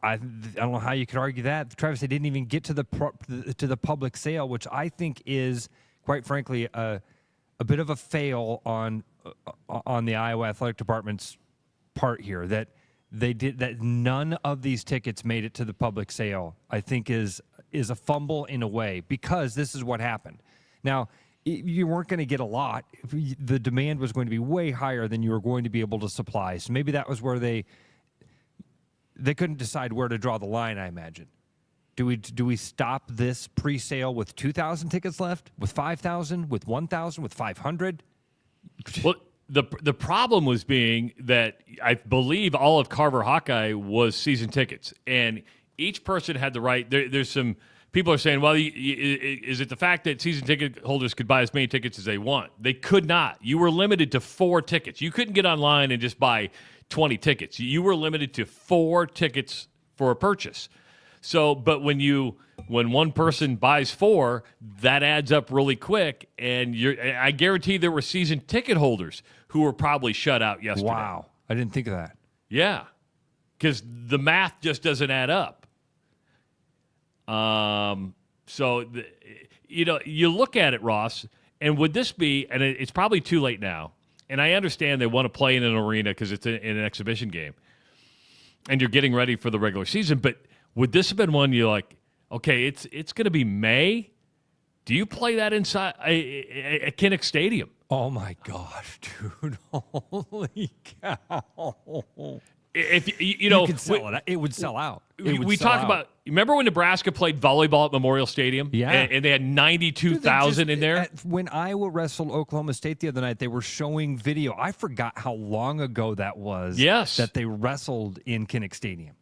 I don't know how you could argue that. Travis, they didn't even get to the public sale, which I think is, quite frankly, a bit of a fail on the Iowa Athletic Department's part here. That none of these tickets made it to the public sale, I think is a fumble in a way, because this is what happened. Now, you weren't going to get a lot. The demand was going to be way higher than you were going to be able to supply. So maybe that was where they couldn't decide where to draw the line, I imagine. Do we stop this pre-sale with 2,000 tickets left, with 5,000, with 1,000, with 500? Well, the problem was being that I believe all of Carver Hawkeye was season tickets, and each person had the right. There's some people are saying, well, is it the fact that season ticket holders could buy as many tickets as they want? They could not. You were limited to 4 tickets. You couldn't get online and just buy 20 tickets. You were limited to 4 tickets for a purchase. So, but when one person buys 4, that adds up really quick, and I guarantee there were season ticket holders who were probably shut out yesterday. Wow, I didn't think of that. Yeah, because the math just doesn't add up. So you look at it, Ross, and would this be? And it's probably too late now. And I understand they want to play in an arena because it's in an exhibition game, and you're getting ready for the regular season. But would this have been one you're like, okay, it's going to be May? Do you play that inside at Kinnick Stadium? Oh my gosh, dude! Holy cow! If you could sell it would sell out. We talked about. Remember when Nebraska played volleyball at Memorial Stadium? Yeah, and they had 92,000 in there. When Iowa wrestled Oklahoma State the other night, they were showing video. I forgot how long ago that was. Yes, that they wrestled in Kinnick Stadium.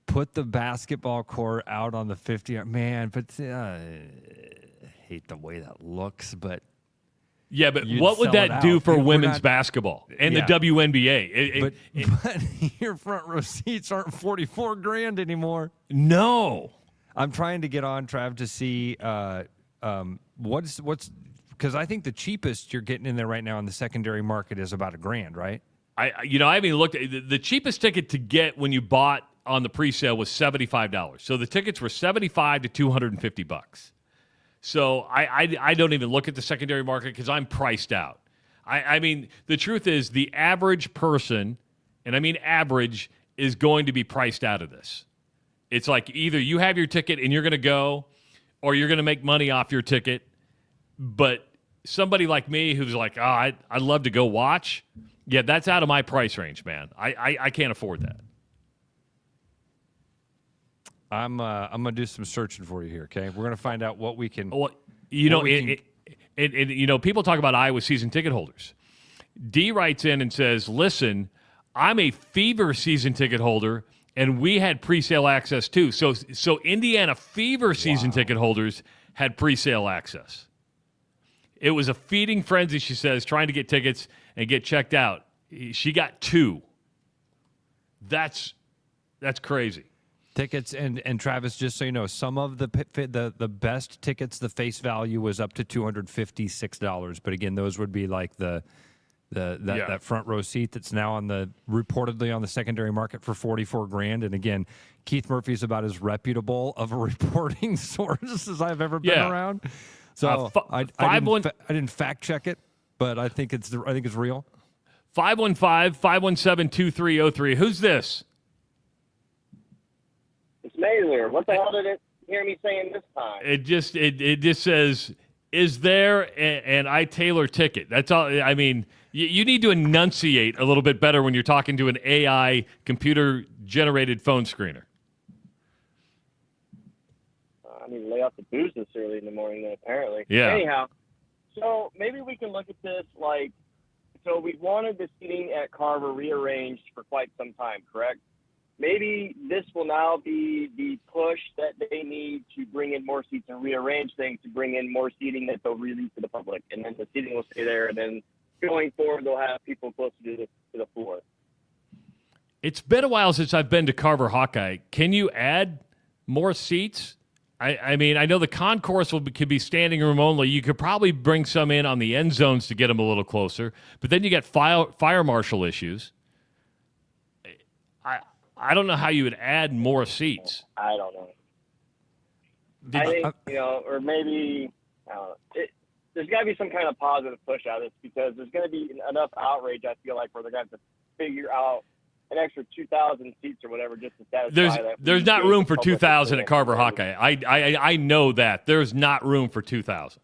Put the basketball court out on the 50-yard. Man, but I hate the way that looks, but. Yeah, but what would that do for women's basketball and the WNBA? But your front row seats aren't $44,000 anymore. No, I'm trying to get on, Trav, to see what's Because I think the cheapest you're getting in there right now in the secondary market is about $1,000, right? I haven't even looked at the cheapest ticket to get when you bought on the pre-sale was $75. So the tickets were $75 to $250. So I don't even look at the secondary market because I'm priced out. I mean, the truth is the average person, and I mean average, is going to be priced out of this. It's like either you have your ticket and you're going to go, or you're going to make money off your ticket. But somebody like me who's like, I'd love to go watch, yeah, that's out of my price range, man. I can't afford that. I'm gonna do some searching for you here. Okay, we're gonna find out what we can. Well, people talk about Iowa season ticket holders. D writes in and says, "Listen, I'm a Fever season ticket holder, and we had pre-sale access too. So Indiana Fever season ticket holders had pre-sale access. It was a feeding frenzy," she says, trying to get tickets and get checked out. She got 2. That's crazy. Tickets and Travis, just so you know, some of the best tickets, the face value was up to $256. But again, those would be like that front row seat that's now reportedly on the secondary market for $44,000. And again, Keith Murphy's about as reputable of a reporting source as I've ever been around. So I didn't fact check it, but I think it's real. 515-517-2303. Who's this? It's Mailer. What the hell did it hear me saying this time? It just says, "Is there an Taylor ticket?" That's all. I mean, you need to enunciate a little bit better when you're talking to an AI computer-generated phone screener. I need to lay off the booze this early in the morning, then, apparently. Yeah. Anyhow, so maybe we can look at this like, so we wanted the seating at Carver rearranged for quite some time, correct? Maybe this will now be the push that they need to bring in more seats and rearrange things to bring in more seating that they'll release to the public. And then the seating will stay there. And then going forward, they'll have people closer to the floor. It's been a while since I've been to Carver Hawkeye. Can you add more seats? I mean, I know the concourse could be standing room only. You could probably bring some in on the end zones to get them a little closer. But then you get fire marshal issues. I don't know how you would add more seats. I don't know. I think, or maybe, I don't know. There's got to be some kind of positive push out of this because there's going to be enough outrage, I feel like, where they're going to have to figure out an extra 2,000 seats or whatever just to satisfy that. There's not room for 2,000 at Carver Hawkeye. I know that. There's not room for 2,000.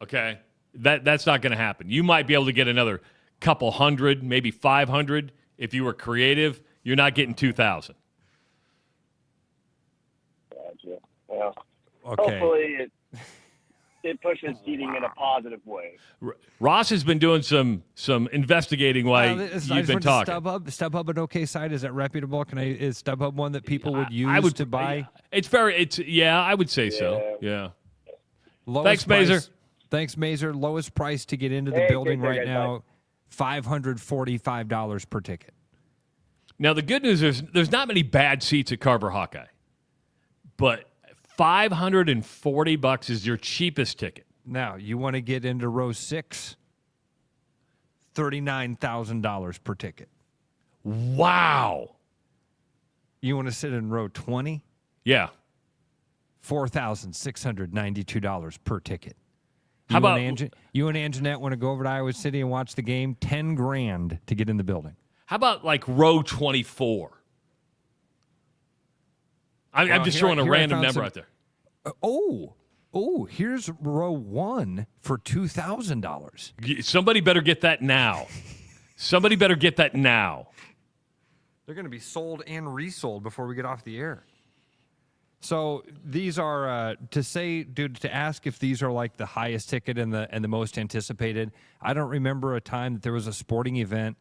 Okay? That's not going to happen. You might be able to get another couple hundred, maybe 500 if you were creative. You're not getting 2,000. Gotcha. Well, okay. Hopefully it pushes seating in a positive way. Ross has been doing some investigating while you've been talking. StubHub an okay site? Is that reputable? Is StubHub one that people would use to buy? I would say so. Yeah. Lowest Thanks, price, Mazer. Thanks, Mazer. Lowest price to get into the building right now, $545 per ticket. Now, the good news is there's not many bad seats at Carver Hawkeye, but $540 is your cheapest ticket. Now, you want to get into row 6, $39,000 per ticket. Wow. You want to sit in row 20? Yeah. $4,692 per ticket. How about you and Anjanette want to go over to Iowa City and watch the game? $10,000 to get in the building. How about like row 24? I'm just throwing a random number out there. Here's row 1 for $2,000. Somebody better get that now. They're going to be sold and resold before we get off the air. So these are to ask if these are like the highest ticket and the most anticipated. I don't remember a time that there was a sporting event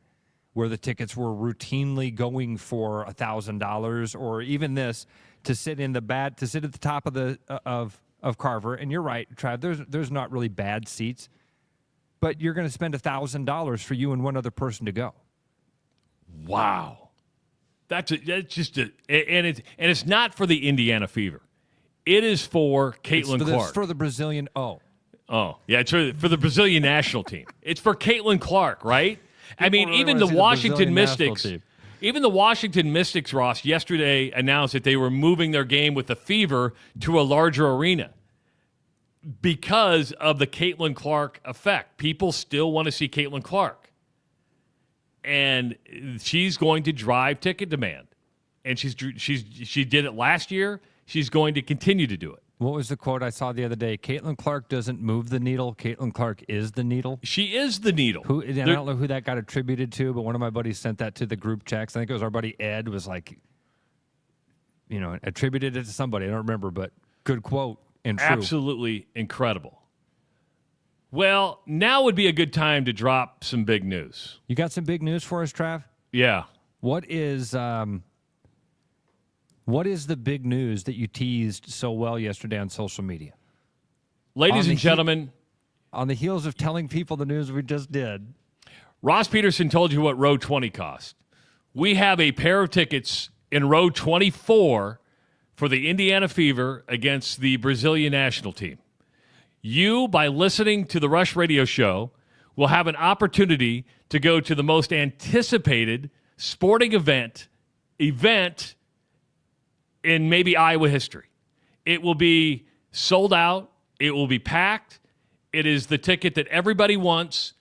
where the tickets were routinely going for $1,000, or even this to sit at the top of the of Carver. And you're right, Trav. There's not really bad seats, but you're going to spend $1,000 for you and one other person to go. Wow, and it's not for the Indiana Fever. It is for Caitlin Clark. It's for the Brazilian. Oh, Oh, yeah, it's for the Brazilian national team. It's for Caitlin Clark, right? I mean, even the Washington Mystics, Ross, yesterday announced that they were moving their game with the Fever to a larger arena because of the Caitlin Clark effect. People still want to see Caitlin Clark. And she's going to drive ticket demand. And she did it last year. She's going to continue to do it. What was the quote I saw the other day? Caitlin Clark doesn't move the needle. Caitlin Clark is the needle. She is the needle. I don't know who that got attributed to, but one of my buddies sent that to the group checks. I think it was our buddy Ed was like, attributed it to somebody. I don't remember, but good quote and true. Absolutely incredible. Well, now would be a good time to drop some big news. You got some big news for us, Trav? Yeah. What is the big news that you teased so well yesterday on social media? Ladies and gentlemen, on the heels of telling people the news we just did, Ross Peterson told you what row 20 cost. We have a pair of tickets in row 24 for the Indiana Fever against the Brazilian national team. You, by listening to the Rush Radio Show, will have an opportunity to go to the most anticipated sporting event in maybe Iowa history. It will be sold out. It will be packed. It is the ticket that everybody wants.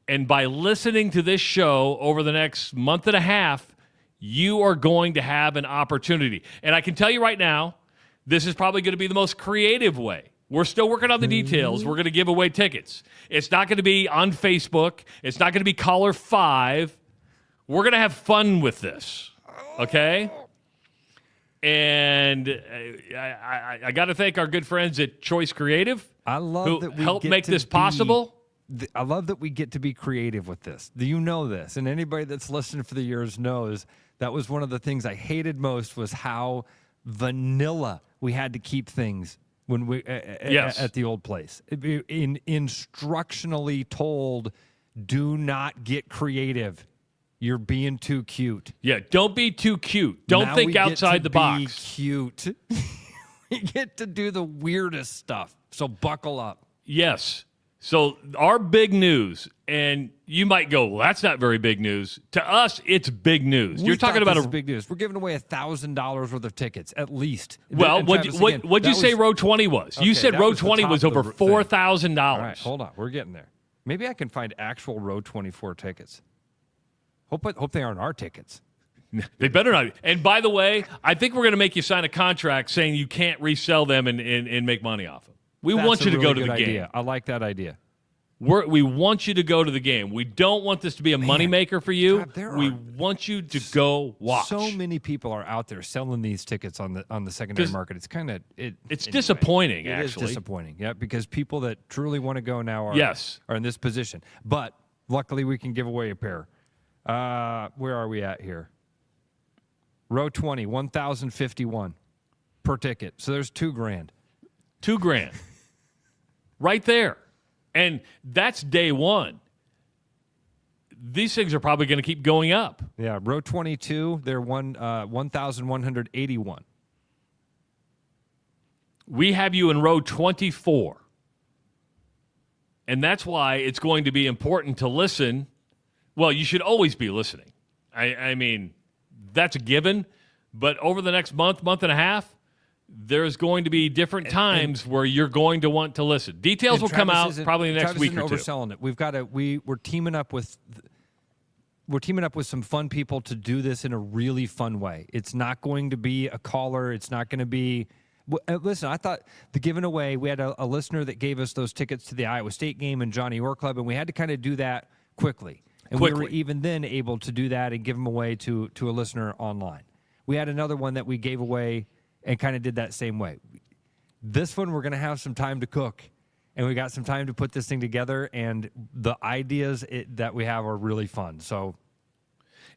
And by listening to this show over the next month and a half, you are going to have an opportunity. And I can tell you right now, this is probably going to be the most creative way. We're still working on the details. We're going to give away tickets. It's not going to be on Facebook. It's not going to be caller 5. We're going to have fun with this. Okay? And I got to thank our good friends at Choice Creative who helped make this possible. I love that we get to be creative with this. You know this, and anybody that's listened for the years knows that was one of the things I hated most was how vanilla we had to keep things when we at the old place. Instructionally told, do not get creative. You're being too cute. Yeah, don't be too cute. Don't think outside the box. Be cute. We get to do the weirdest stuff. So buckle up. Yes. So our big news, and you might go, well, that's not very big news. To us, it's big news. You're talking about big news. We're giving away $1,000 worth of tickets, at least. Well, what'd you say row 20 was? Okay, you said row 20 was over $4,000. All right, hold on. We're getting there. Maybe I can find actual row 24 tickets. Hope they aren't our tickets. They better not. And by the way, I think we're going to make you sign a contract saying you can't resell them and make money off them. We want you to go to the game. I like that idea. We want you to go to the game. We don't want this to be a moneymaker for you. We want you to go watch. So many people are out there selling these tickets on the secondary market. It's kind of it's disappointing. It actually, is disappointing. Yeah, because people that truly want to go now are in this position. But luckily, we can give away a pair. Where are we at here? Row 20, 1,051 per ticket. So there's $2,000. $2,000. Right there. And that's day one. These things are probably going to keep going up. Yeah, row 22, they're 1,181. We have you in row 24. And that's why it's going to be important to listen. Well, you should always be listening. I mean, that's a given. But over the next month and a half, there's going to be different times where you're going to want to listen. Details will come out probably the next week or two. Overselling it. We're teaming up with some fun people to do this in a really fun way. It's not going to be a caller. It's not going to be. Listen, I thought the giving away. We had a listener that gave us those tickets to the Iowa State game and Johnny Orr Club, and we had to kind of do that quickly. And we were even then able to do that and give them away to a listener online. We had another one that we gave away and kind of did that same way. This one, we're going to have some time to cook, and we got some time to put this thing together, and the ideas that we have are really fun. So,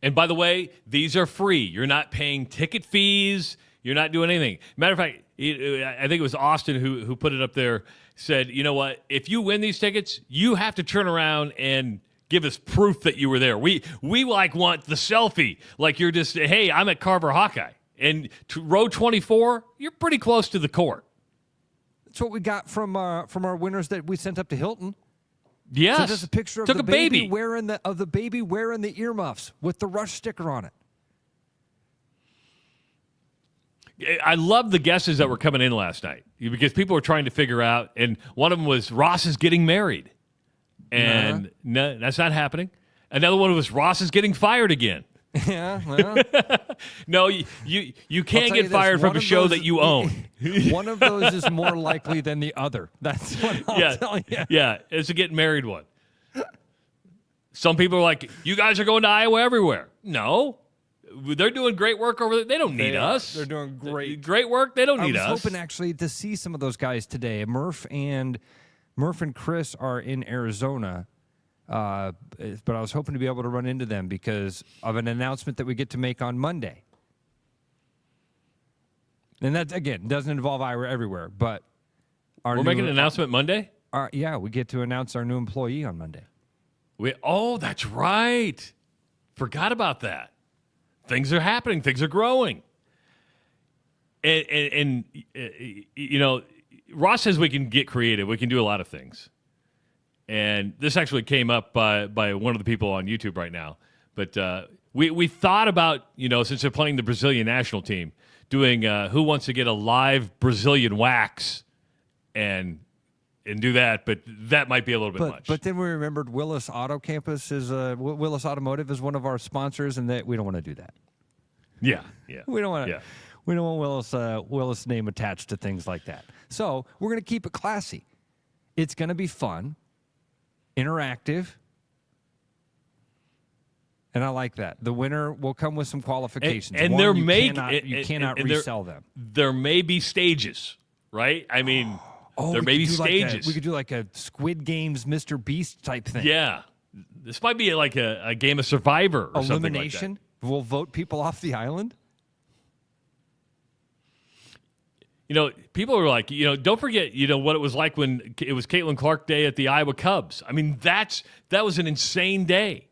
and by the way, these are free. You're not paying ticket fees. You're not doing anything. Matter of fact, I think it was Austin who put it up there, said, you know what, if you win these tickets, you have to turn around and give us proof that you were there. We want the selfie. Like you're just, hey, I'm at Carver Hawkeye. And row 24, you're pretty close to the court. That's what we got from our winners that we sent up to Hilton. Yes. So there's a picture of Took the a baby wearing the earmuffs with the Rush sticker on it. I love the guesses that were coming in last night because people were trying to figure out, and one of them was Ross is getting married. And no, that's not happening. Another one was Ross is getting fired again. Yeah, well. No, you can't get fired from a show that you own. One of those is more likely than the other. That's what I'll tell you. Yeah, it's a getting married one. Some people are like, you guys are going to Iowa everywhere. No. They're doing great work over there. They don't need us. They're doing great work. They don't need us. I was hoping actually to see some of those guys today. Murph and Chris are in Arizona. But I was hoping to be able to run into them because of an announcement that we get to make on Monday. And that, again, doesn't involve Iowa everywhere, but we're making an announcement Monday? Yeah, we get to announce our new employee on Monday. That's right. Forgot about that. Things are happening. Things are growing. And you know, Ross says we can get creative. We can do a lot of things. And this actually came up by one of the people on YouTube right now. But we thought about, you know, since they're playing the Brazilian national team, doing who wants to get a live Brazilian wax and do that. But that might be a little bit much. But then we remembered Willis Willis Automotive is one of our sponsors, and that we don't want to do that. Yeah. We don't want to. Yeah. We don't want Willis name attached to things like that. So we're going to keep it classy. It's going to be fun. Interactive, and I like that. The winner will come with some qualifications. And you cannot resell them. There may be stages, right? I mean, there may be stages. We could do like a Squid Games, Mr. Beast type thing. Yeah, this might be like a game of Survivor or something like that. We'll vote people off the island. You know, people are like, you know, don't forget, you know, what it was like when it was Caitlin Clark Day at the Iowa Cubs. I mean, that was an insane day.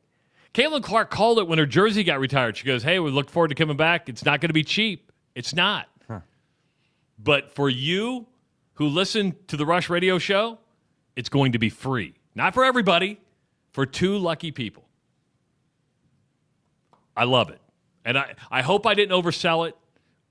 Caitlin Clark called it when her jersey got retired. She goes, hey, we look forward to coming back. It's not going to be cheap. It's not. Huh. But for you who listen to the Rush Radio Show, it's going to be free. Not for everybody, for 2 lucky people. I love it. And I hope I didn't oversell it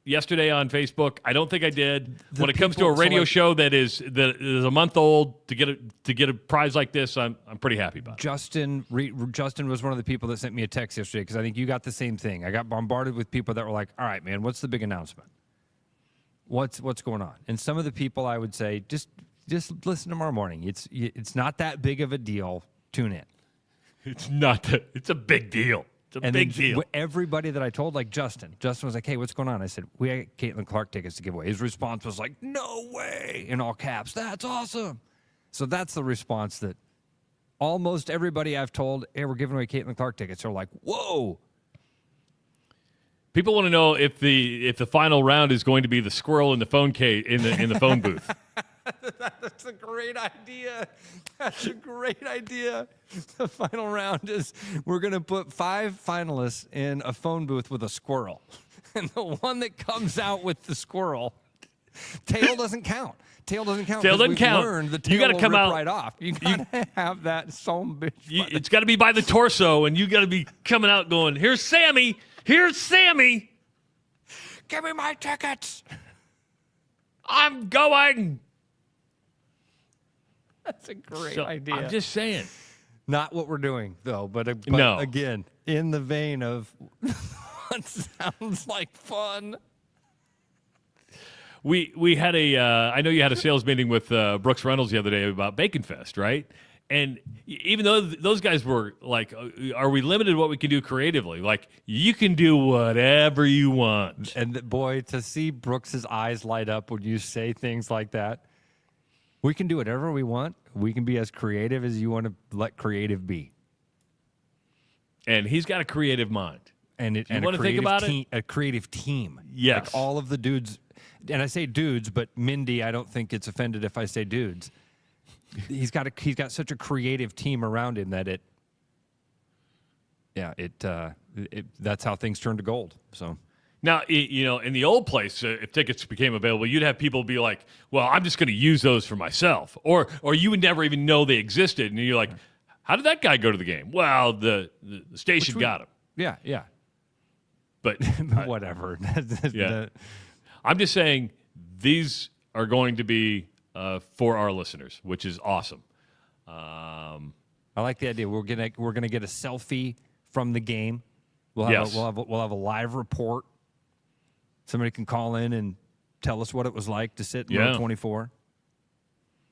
yesterday on Facebook. I don't think I did. When it comes to a radio show that is a month old, to get a prize like this, I'm pretty happy about it. Justin was one of the people that sent me a text yesterday because I think you got the same thing. I got bombarded with people that were like, all right, man, what's the big announcement? What's going on? And some of the people I would say, just listen tomorrow morning. It's not that big of a deal. Tune in. It's a big deal. It's a big deal. Everybody that I told, like Justin was like, hey, what's going on? I said, we had Caitlin Clark tickets to give away. His response was like, no way, in all caps. That's awesome. So that's the response that almost everybody I've told, hey, we're giving away Caitlin Clark tickets, are like, whoa. People want to know if the final round is going to be the squirrel in the phone case in the phone booth. That's a great idea. That's a great idea. The final round is we're going to put 5 finalists in a phone booth with a squirrel. And the one that comes out with the squirrel, tail doesn't count. Tail doesn't count. Tail doesn't count. Learned the tail you got to come out right off. You got to have that bitch. It's got to be by the torso, and you got to be coming out going, here's Sammy. Here's Sammy. Give me my tickets. I'm going. That's a great idea. I'm just saying. Not what we're doing, though, but no. Again, in the vein of what sounds like fun. We had I know you had a sales meeting with Brooks Reynolds the other day about Bacon Fest, right? And even though those guys were like, are we limited what we can do creatively? Like, you can do whatever you want. And boy, to see Brooks's eyes light up when you say things like that, we can do whatever we want. We can be as creative as you want to let creative be. And he's got a creative mind. And you want to think about it? A creative team. Yes. Like all of the dudes, and I say dudes, but Mindy, I don't think gets offended if I say dudes. He's got such a creative team around him that that's how things turn to gold. So Now, in the old place, if tickets became available, you'd have people be like, well, I'm just going to use those for myself. Or you would never even know they existed. And you're like, how did that guy go to the game? Well, the station got him. Yeah. But whatever. I'm just saying these are going to be for our listeners, which is awesome. I like the idea. We're gonna get a selfie from the game. We'll have a live report. Somebody can call in and tell us what it was like to sit in row 24.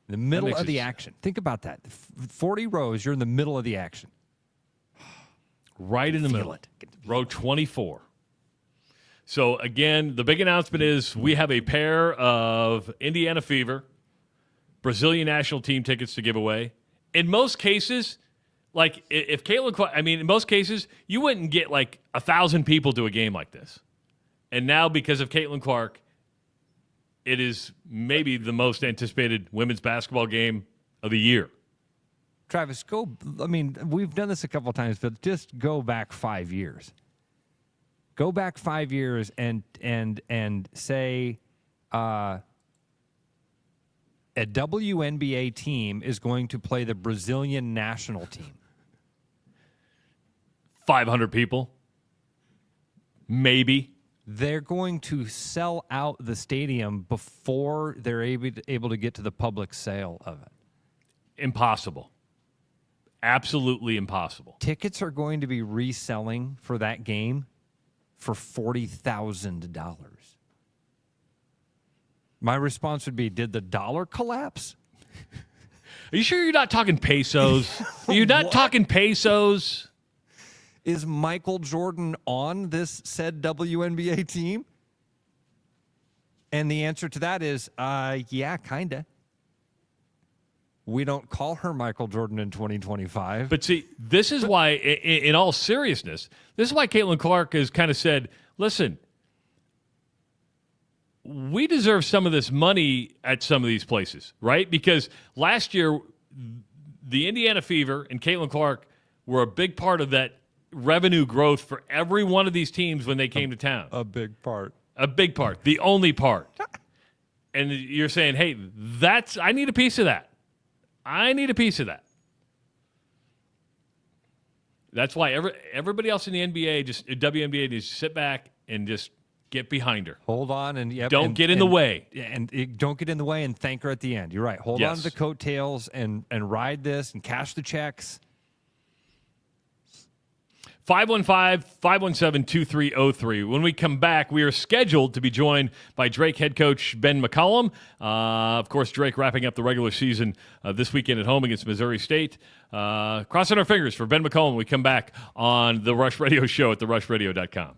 In the middle of the action. Think about that. 40 rows, you're in the middle of the action. Right in the middle. Row 24. So, again, the big announcement is we have a pair of Indiana Fever Brazilian national team tickets to give away. In most cases, like if Caitlin Clark, in most cases, you wouldn't get like 1,000 people to a game like this. And now, because of Caitlin Clark, it is maybe the most anticipated women's basketball game of the year. Travis, we've done this a couple of times, but just go back 5 years. Go back 5 years and say a WNBA team is going to play the Brazilian national team. 500 people? Maybe. They're going to sell out the stadium before they're able to get to the public sale of it. Impossible. Absolutely impossible. Tickets are going to be reselling for that game for $40,000. My response would be, did the dollar collapse? Are you sure you're not talking pesos? Are you not talking pesos? Is Michael Jordan on this said WNBA team? And the answer to that is, yeah, kind of. We don't call her Michael Jordan in 2025. But see, this is why, in all seriousness, this is why Caitlin Clark has kind of said, listen, we deserve some of this money at some of these places, right? Because last year, the Indiana Fever and Caitlin Clark were a big part of that revenue growth for every one of these teams when they came to town. A big part. A big part. The only part. And you're saying, hey, I need a piece of that. I need a piece of that. That's why everybody else in the WNBA needs to sit back and just get behind her. Hold on and don't get in the way. And don't get in the way and thank her at the end. You're right. Hold on to the coattails and ride this and cash the checks. 515-517-2303. When we come back, we are scheduled to be joined by Drake head coach Ben McCollum. Of course, Drake wrapping up the regular season this weekend at home against Missouri State. Crossing our fingers for Ben McCollum when we come back on the Rush Radio Show at therushradio.com.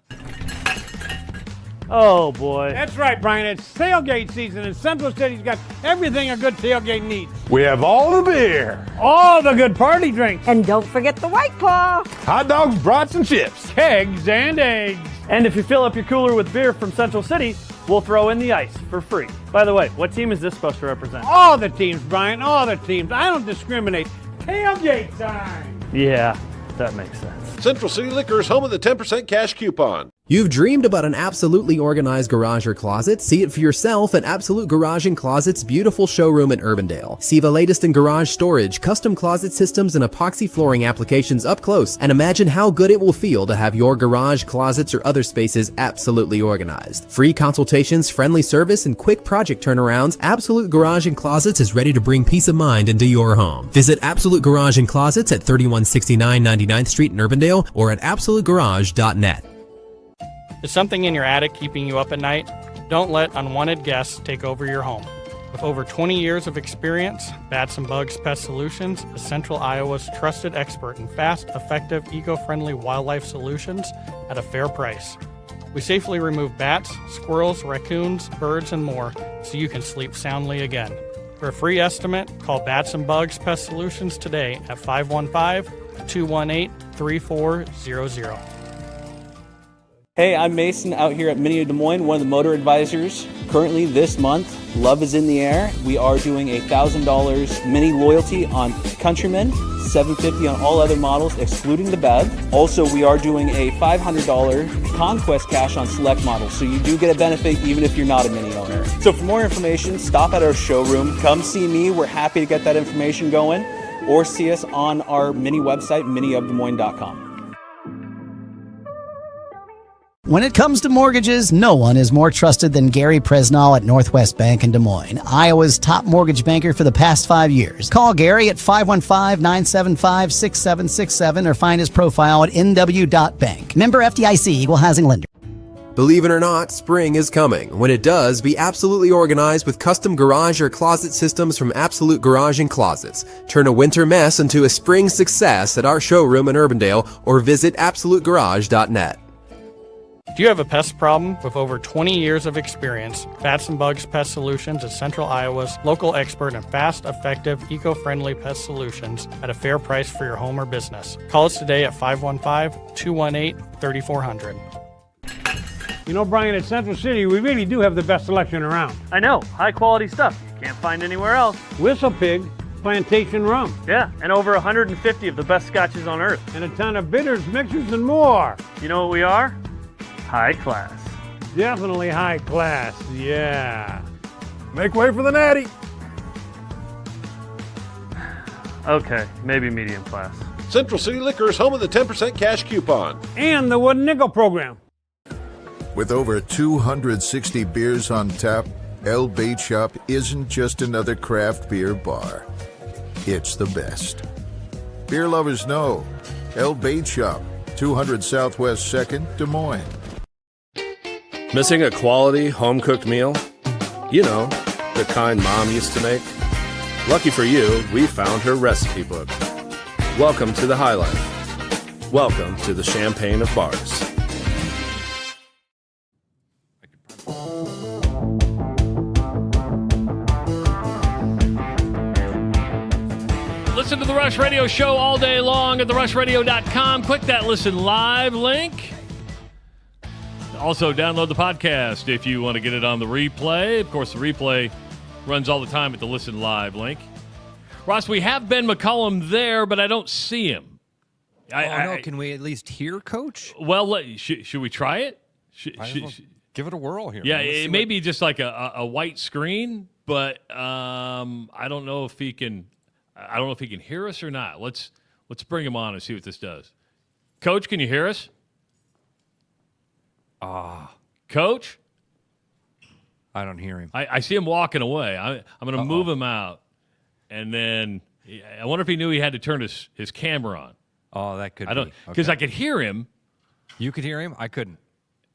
Oh, boy. That's right, Brian. It's tailgate season, and Central City's got everything a good tailgate needs. We have all the beer, all the good party drinks. And don't forget the White Claw. hot dogs, brats, and chips, Kegs and eggs. And if you fill up your cooler with beer from Central City, we'll throw in the ice for free. By the way, what team is this supposed to represent? All the teams, Brian, all the teams. I don't discriminate. Tailgate time. Yeah, that makes sense. Central City Liquors, home of the 10% cash coupon. You've dreamed about an absolutely organized garage or closet? See it for yourself at Absolute Garage & Closet's beautiful showroom in Urbandale. See the latest in garage storage, custom closet systems, and epoxy flooring applications up close, and imagine how good it will feel to have your garage, closets, or other spaces absolutely organized. Free consultations, friendly service, and quick project turnarounds, Absolute Garage & Closets is ready to bring peace of mind into your home. Visit Absolute Garage & Closets at 3169 99th Street in Urbandale or at absolutegarage.net. Is something in your attic keeping you up at night? Don't let unwanted guests take over your home. With over 20 years of experience, Bats and Bugs Pest Solutions is Central Iowa's trusted expert in fast, effective, eco-friendly wildlife solutions at a fair price. We safely remove bats, squirrels, raccoons, birds, and more so you can sleep soundly again. For a free estimate, call Bats and Bugs Pest Solutions today at 515-218-3400. Hey, I'm Mason out here at Mini of Des Moines, one of the motor advisors. Currently this month, Love is in the Air. We are doing a $1,000 mini loyalty on Countryman, $750 on all other models excluding the BEV. Also, we are doing a $500 Conquest cash on select models, so you do get a benefit even if you're not a Mini owner. So for more information, stop at our showroom, come see me. We're happy to get that information going, or see us on our Mini website, miniofdesmoines.com. When it comes to mortgages, no one is more trusted than Gary Presnall at Northwest Bank in Des Moines, Iowa's top mortgage banker for the past 5 years. Call Gary at 515-975-6767 or find his profile at nw.bank. Member FDIC, Equal Housing Lender. Believe it or not, spring is coming. When it does, be absolutely organized with custom garage or closet systems from Absolute Garage and Closets. Turn a winter mess into a spring success at our showroom in Urbandale or visit absolutegarage.net. Do you have a pest problem? With over 20 years of experience, Bats and Bugs Pest Solutions is Central Iowa's local expert in fast, effective, eco-friendly pest solutions at a fair price for your home or business. Call us today at 515-218-3400. You know, Brian, at Central City, we really do have the best selection around. I know, high quality stuff you can't find anywhere else. Whistle Pig Plantation Rum. Yeah, and over 150 of the best scotches on earth. And a ton of bitters, mixers, and more. You know what we are? High class. Definitely high class, yeah. Make way for the natty. Okay, maybe medium class. Central City Liquors, home of the 10% cash coupon. And the Wooden Nickel program. With over 260 beers on tap, El Bait Shop isn't just another craft beer bar. It's the best. Beer lovers know. El Bait Shop, 200 Southwest 2nd, Des Moines. Missing a quality, home-cooked meal? You know, the kind Mom used to make? Lucky for you, we found her recipe book. Welcome to the High Life. Welcome to the Champagne of Bars. Listen to the Rush Radio Show all day long at therushradio.com. Click that Listen Live link. Also, download the podcast if you want to get it on the replay. Of course, the replay runs all the time at the Listen Live link. Ross, we have Ben McCollum there, but I don't see him. Can we at least hear Coach? Well, should we try it? Give it a whirl here. Yeah, it may be just like a white screen, but I don't know if he can. I don't know if he can hear us or not. Let's bring him on and see what this does. Coach, can you hear us? Coach? I don't hear him. I see him walking away. I'm going to move him out, and then I wonder if he knew he had to turn his camera on. Oh, that could be. Because okay. I could hear him. You could hear him? I couldn't.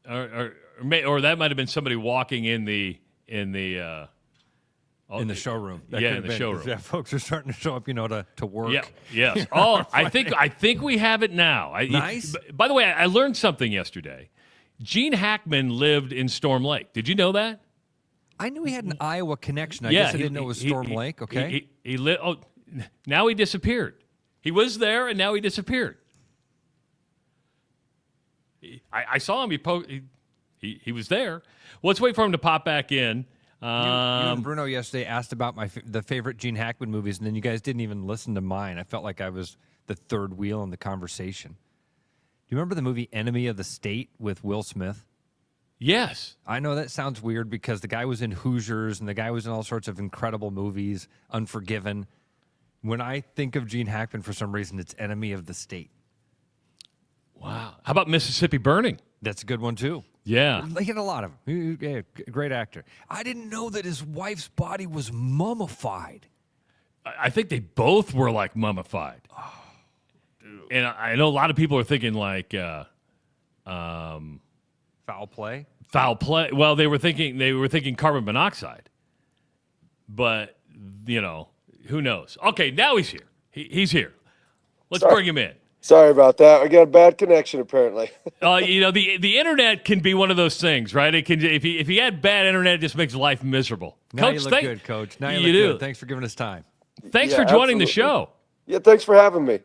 Or that might have been somebody walking in the showroom. In the showroom. Yeah, folks are starting to show up, to work. Yeah. Yes. Oh, I think we have it now. Nice. By the way, I learned something yesterday. Gene Hackman lived in Storm Lake. Did you know that? I knew he had an Iowa connection. I guess I didn't know it was Storm Lake. Okay. He lived. Oh, now he disappeared. He was there, and now he disappeared. I saw him. He was there. Well, let's wait for him to pop back in. You and Bruno yesterday asked about the favorite Gene Hackman movies, and then you guys didn't even listen to mine. I felt like I was the third wheel in the conversation. Do you remember the movie Enemy of the State with Will Smith? Yes. I know that sounds weird because the guy was in Hoosiers and the guy was in all sorts of incredible movies, Unforgiven. When I think of Gene Hackman, for some reason, it's Enemy of the State. Wow. How about Mississippi Burning? That's a good one, too. Yeah. He had a lot of them. Yeah, great actor. I didn't know that his wife's body was mummified. I think they both were like mummified. Oh, dude. And I know a lot of people are thinking like foul play. Foul play. Well, they were thinking carbon monoxide. But, who knows? Okay, now he's here. He's here. Let's bring him in. Sorry about that. I got a bad connection apparently. The internet can be one of those things, right? It can if you had bad internet, it just makes life miserable. Now Coach, you look good, Coach. Now you look good. Thanks for giving us time. Thanks for joining the show. Yeah, thanks for having me.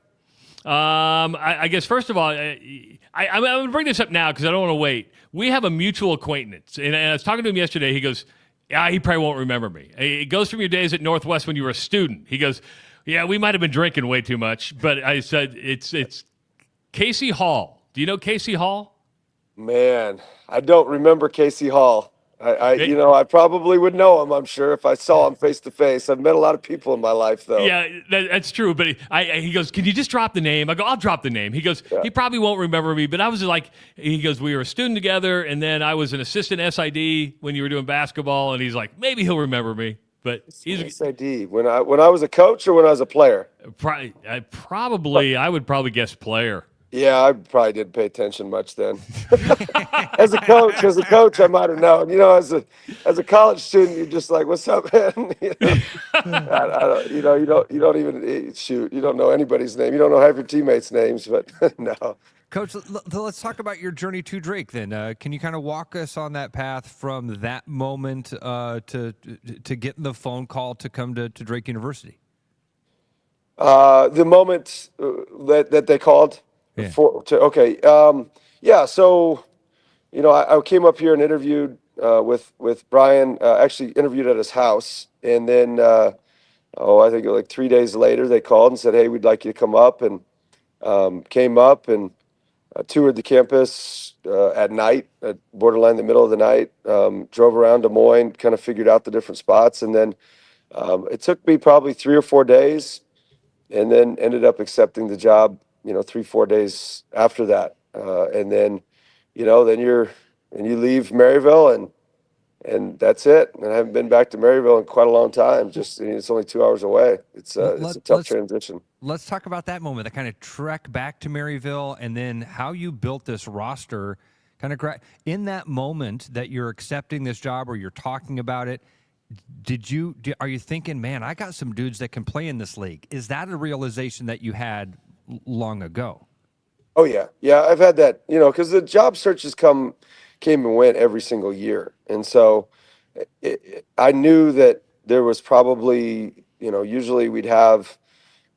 I guess first of all, I'm going to bring this up now because I don't want to wait. We have a mutual acquaintance, and I was talking to him yesterday. He goes, "Yeah, he probably won't remember me." It goes from your days at Northwest when you were a student. He goes, "Yeah, we might have been drinking way too much," but I said it's Casey Hall. Do you know Casey Hall? Man, I don't remember Casey Hall. I probably would know him, I'm sure, if I saw him face to face. I've met a lot of people in my life, though. Yeah, that's true. But he goes, "Can you just drop the name?" I go, "I'll drop the name." He goes, "He probably won't remember me." But I was like, he goes, "We were a student together, and then I was an assistant SID when you were doing basketball." And he's like, "Maybe he'll remember me." But he's SID when I was a coach or when I was a player. I would probably guess player. Yeah, I probably didn't pay attention much then. As a coach, I might have known. As a college student, you're just like, "What's up, man?" You don't even shoot. You don't know anybody's name. You don't know half your teammates' names, but no. Coach, let's talk about your journey to Drake then. Can you kind of walk us on that path from that moment to getting the phone call to come to Drake University? The moment that they called. Yeah. So, I came up here and interviewed with Brian, actually interviewed at his house. And then, I think like 3 days later, they called and said, "Hey, we'd like you to come up." And came up and toured the campus at night, at borderline the middle of the night, drove around Des Moines, kind of figured out the different spots. And then it took me probably 3 or 4 days, and then ended up accepting the job 3-4 days after that, and then you leave Maryville and that's it. And I haven't been back to Maryville in quite a long time. It's only 2 hours away. It's a tough transition. Let's talk about that moment, that kind of trek back to Maryville, and then how you built this roster. Kind of in that moment that you're accepting this job or you're talking about it. Are you thinking, "Man, I got some dudes that can play in this league"? Is that a realization that you had long ago? Oh yeah. I've had that, because the job searches came and went every single year, and so I knew that there was probably, usually we'd have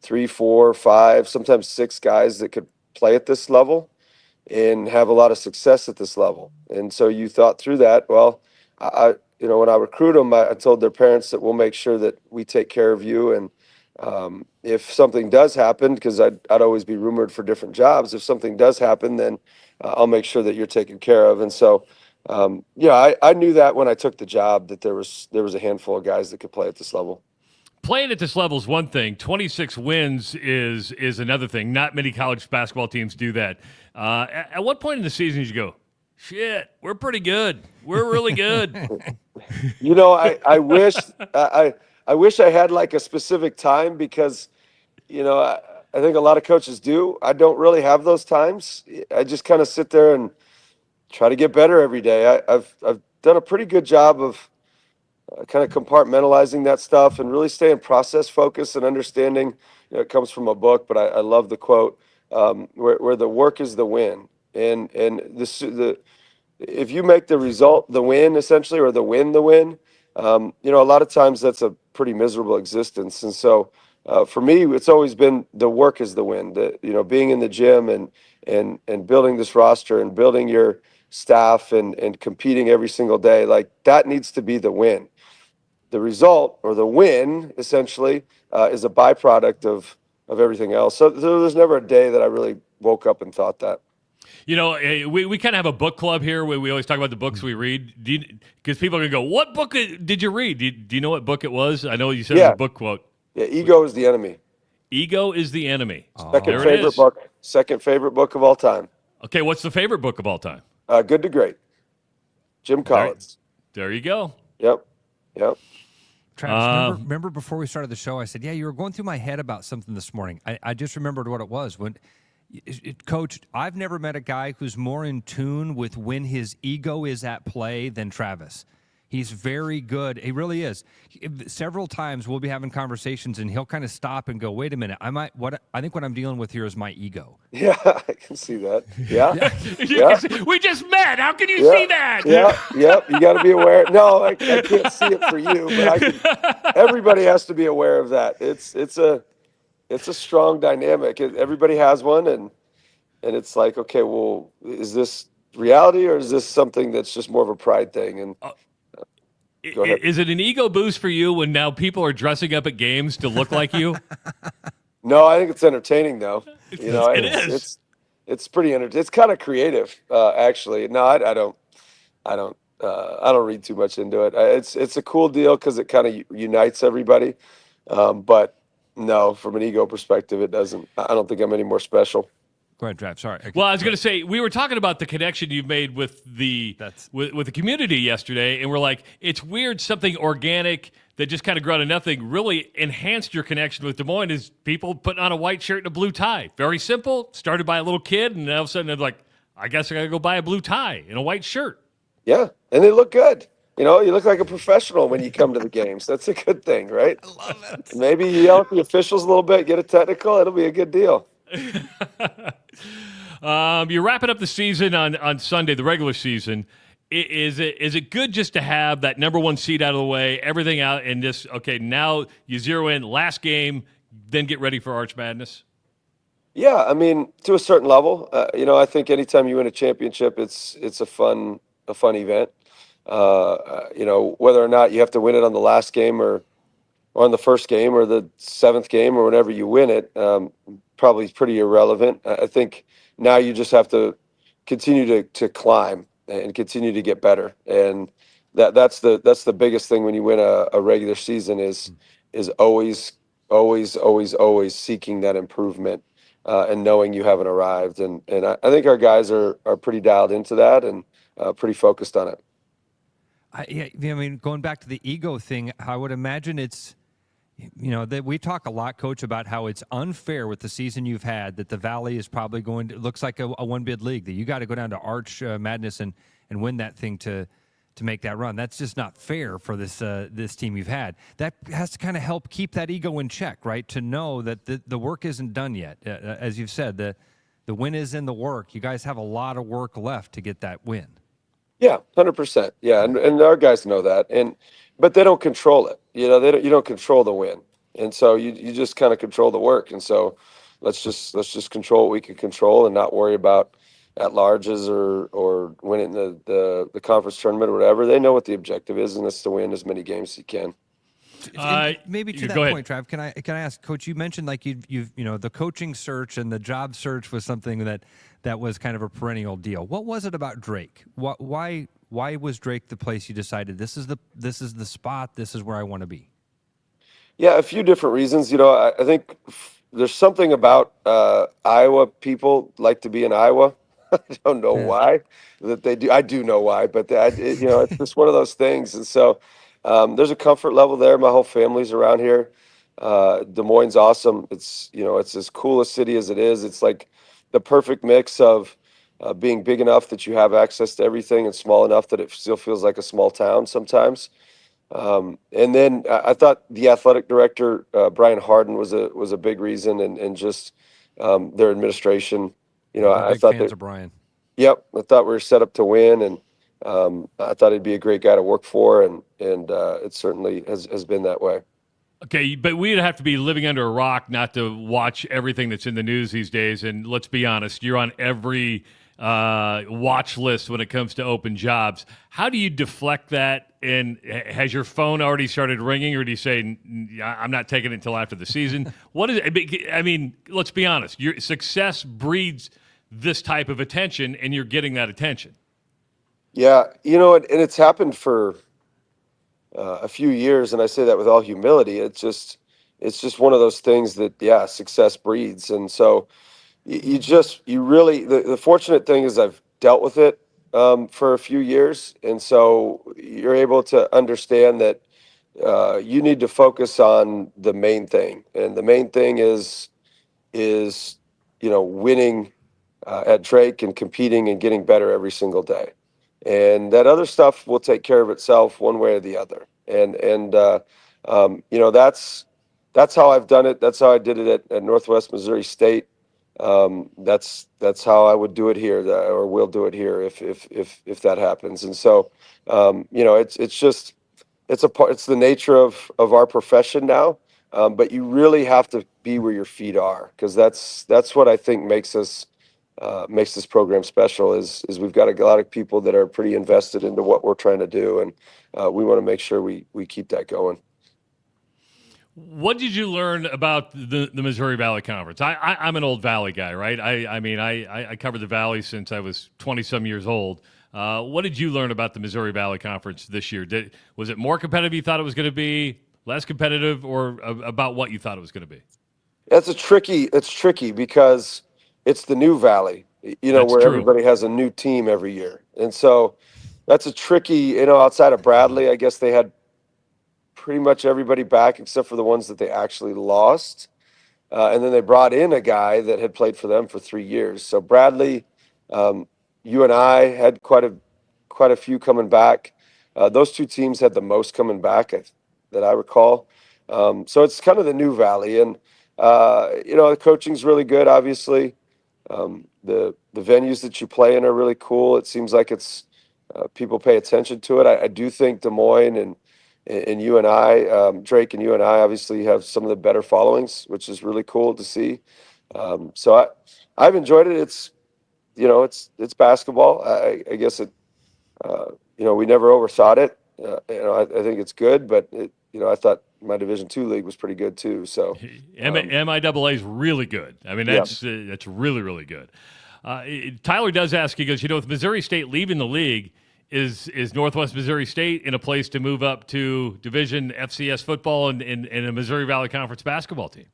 3, 4, 5, sometimes 6 guys that could play at this level and have a lot of success at this level. And so you thought through that. Well, when I recruit them, I told their parents that we'll make sure that we take care of you, and if something does happen, because I'd always be rumored for different jobs, if something does happen, then I'll make sure that you're taken care of. And so, I knew that when I took the job that there was a handful of guys that could play at this level. Playing at this level is one thing. 26 wins is another thing. Not many college basketball teams do that. At what point in the season did you go, "Shit, we're pretty good. We're really good"? I wish I had like a specific time, because, I think a lot of coaches do. I don't really have those times. I just kind of sit there and try to get better every day. I've done a pretty good job of kind of compartmentalizing that stuff and really staying process focused and understanding. It comes from a book, but I love the quote where the work is the win, and if you make the result the win, essentially, or the win the win. A lot of times that's a pretty miserable existence. And so for me, it's always been the work is the win, being in the gym and building this roster and building your staff and competing every single day. Like, that needs to be the win. The result, or the win, essentially, is a byproduct of everything else. So there's never a day that I really woke up and thought that. We kind of have a book club here where we always talk about the books we read. Because people are going to go, "What book did you read?" Do you know what book it was? I know you said it was a book quote. Yeah, Ego is the Enemy. Ego is the Enemy. Second favorite book of all time. Okay, what's the favorite book of all time? Good to Great. Jim Collins. There you go. Yep. Travis, remember before we started the show, I said, "Yeah, you were going through my head about something this morning." I just remembered what it was. Coach, I've never met a guy who's more in tune with when his ego is at play than Travis. He's very good. He really is. Several times we'll be having conversations and he'll kind of stop and go, "Wait a minute. I think what I'm dealing with here is my ego." Yeah, I can see that. Yeah. We just met. How can you see that? Yep. You got to be aware. No, I can't see it for you, but everybody has to be aware of that. It's it's a strong dynamic. Everybody has one, and it's like, okay, well, is this reality or is this something that's just more of a pride thing? And go ahead. Is it an ego boost for you when now people are dressing up at games to look like you? No, I think it's entertaining though. It is. It's pretty entertaining. It's kind of creative, actually. No, I don't read too much into it. It's a cool deal because it kind of unites everybody. But no, from an ego perspective, it doesn't. I don't think I'm any more special. Go ahead, Trav. Sorry. Well, I was going to say, we were talking about the connection you've made with the with the community yesterday, and we're like, it's weird, something organic that just kind of grew out of nothing really enhanced your connection with Des Moines is people putting on a white shirt and a blue tie. Very simple. Started by a little kid, and all of a sudden they're like, I guess I got to go buy a blue tie and a white shirt. Yeah, and they look good. You know, you look like a professional when you come to the games. That's a good thing, right? I love it. Maybe you yell at the officials a little bit, get a technical. It'll be a good deal. You're wrapping up the season on Sunday, the regular season. Is it good just to have that number one seed out of the way, everything out, and just, okay, now you zero in, last game, then get ready for Arch Madness? Yeah, I mean, to a certain level. I think anytime you win a championship, it's a fun event. Whether or not you have to win it on the last game or on the first game or the seventh game or whenever you win it, probably pretty irrelevant. I think now you just have to continue to climb and continue to get better. And that's the biggest thing when you win a regular season is always seeking that improvement and knowing you haven't arrived. And I think our guys are pretty dialed into that and pretty focused on it. I mean, going back to the ego thing, I would imagine it's, that we talk a lot, Coach, about how it's unfair with the season you've had, that the Valley is probably looks like a one-bid league, that you got to go down to Arch Madness and win that thing to make that run. That's just not fair for this team you've had. That has to kind of help keep that ego in check, right? To know that the work isn't done yet. As you've said, the win is in the work. You guys have a lot of work left to get that win. Yeah, 100%. Yeah, and our guys know that, but they don't control it. You don't control the win, and so you just kind of control the work. And so let's just control what we can control and not worry about at-larges or winning the conference tournament or whatever. They know what the objective is, and it's to win as many games as you can. Maybe to that point, Trav, can I ask, Coach? You mentioned like you've the coaching search and the job search was something that was kind of a perennial deal. What was it about Drake? Why was Drake the place you decided this is the spot? This is where I want to be? Yeah, a few different reasons. I think there's something about Iowa. People like to be in Iowa. I don't know why that they do. I do know why, but it's just one of those things. And so there's a comfort level there. My whole family's around here. Des Moines' awesome. It's as cool a city as it is. It's like the perfect mix of being big enough that you have access to everything and small enough that it still feels like a small town sometimes. And then I thought the athletic director, Brian Harden, was a big reason, and just their administration. I thought fans of Brian. Yep, I thought we were set up to win, and I thought he'd be a great guy to work for, and it certainly has been that way. Okay, but we'd have to be living under a rock not to watch everything that's in the news these days. And let's be honest, you're on every watch list when it comes to open jobs. How do you deflect that? And has your phone already started ringing, or do you say, I'm not taking it until after the season? What is it? I mean, let's be honest. Your success breeds this type of attention, and you're getting that attention. Yeah, and it's happened for a few years, and I say that with all humility. It's just one of those things that, success breeds. And so you really, the fortunate thing is I've dealt with it for a few years. And so you're able to understand that you need to focus on the main thing. And the main thing is winning at Drake and competing and getting better every single day. And that other stuff will take care of itself one way or the other. And that's how I've done it. That's how I did it at Northwest Missouri State. That's how I would do it here, or will do it here if that happens. And so, it's the nature of our profession now. but you really have to be where your feet are, because that's what I think makes this program special. Is we've got a lot of people that are pretty invested into what we're trying to do, and we want to make sure we keep that going. What did you learn about the Missouri Valley Conference? I'm an old Valley guy, right? I covered the Valley since I was 20-some years old. What did you learn about the Missouri Valley Conference this year? Was it more competitive you thought it was going to be, less competitive, or about what you thought it was going to be? It's tricky because it's the new Valley, That's where true. everybody has a new team every year. And so that's a tricky, outside of Bradley, I guess they had pretty much everybody back except for the ones that they actually lost. And then they brought in a guy that had played for them for 3 years. So Bradley, you and I had quite a few coming back. Those two teams had the most coming back that I recall. So it's kind of the new Valley. And, the coaching's really good, obviously. The venues that you play in are really cool. It seems like it's people pay attention to it. I do think Des Moines and you and I, Drake and you and I, obviously have some of the better followings, which is really cool to see. So I've enjoyed it. It's basketball. I guess it. We never overthought it. I think it's good, but I thought my Division II league was pretty good too. So MIAA is really good. I mean, that's really, really good. Tyler does ask, he goes, with Missouri State leaving the league, is Northwest Missouri State in a place to move up to Division FCS football and a Missouri Valley Conference basketball team?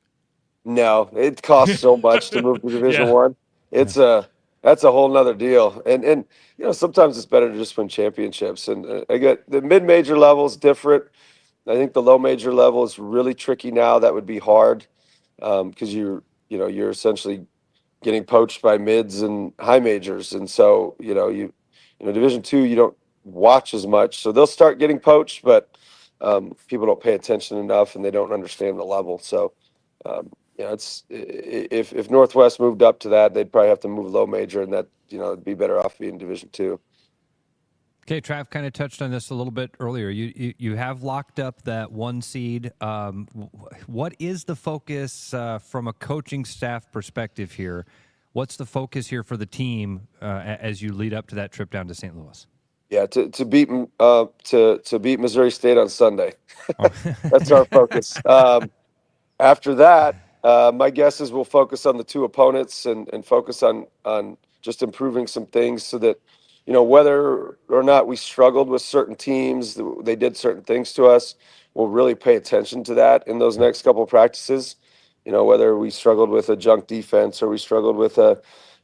No, it costs so much to move to Division One. That's a whole nother deal. And sometimes it's better to just win championships. And I get the mid-major level is different. I think the low major level is really tricky now. That would be hard because you're essentially getting poached by mids and high majors. And so, Division II, you don't watch as much. So they'll start getting poached, but people don't pay attention enough and they don't understand the level. So, it's if Northwest moved up to that, they'd probably have to move low major, and that it'd be better off being Division II. Okay, Trav kind of touched on this a little bit earlier. You have locked up that 1 seed. What is the focus from a coaching staff perspective here? What's the focus here for the team as you lead up to that trip down to St. Louis? Yeah, to beat Missouri State on Sunday. That's our focus. After that, my guess is we'll focus on the two opponents and focus on just improving some things so that, whether or not we struggled with certain teams, they did certain things to us, we'll really pay attention to that in those next couple of practices. Whether we struggled with a junk defense or we struggled with an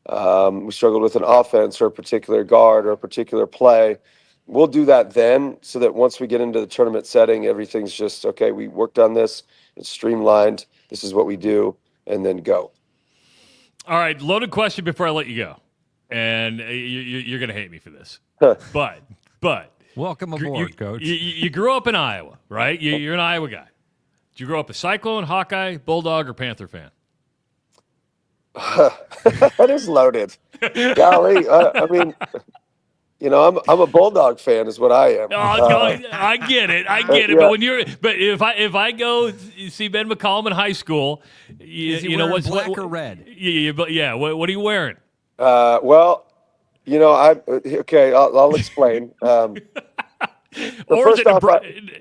offense or a particular guard or a particular play, we'll do that then so that once we get into the tournament setting, everything's just, okay, we worked on this, it's streamlined, this is what we do, and then go. All right, loaded question before I let you go. And you're going to hate me for this. But welcome aboard, Coach. You grew up in Iowa, right? You're an Iowa guy. Did you grow up a Cyclone, Hawkeye, Bulldog, or Panther fan? That is loaded. Golly, I'm a Bulldog fan, is what I am. I get it. Yeah. But if I go see Ben McCollum in high school, is he wearing black or red? Yeah. What are you wearing? I'll explain. Or is it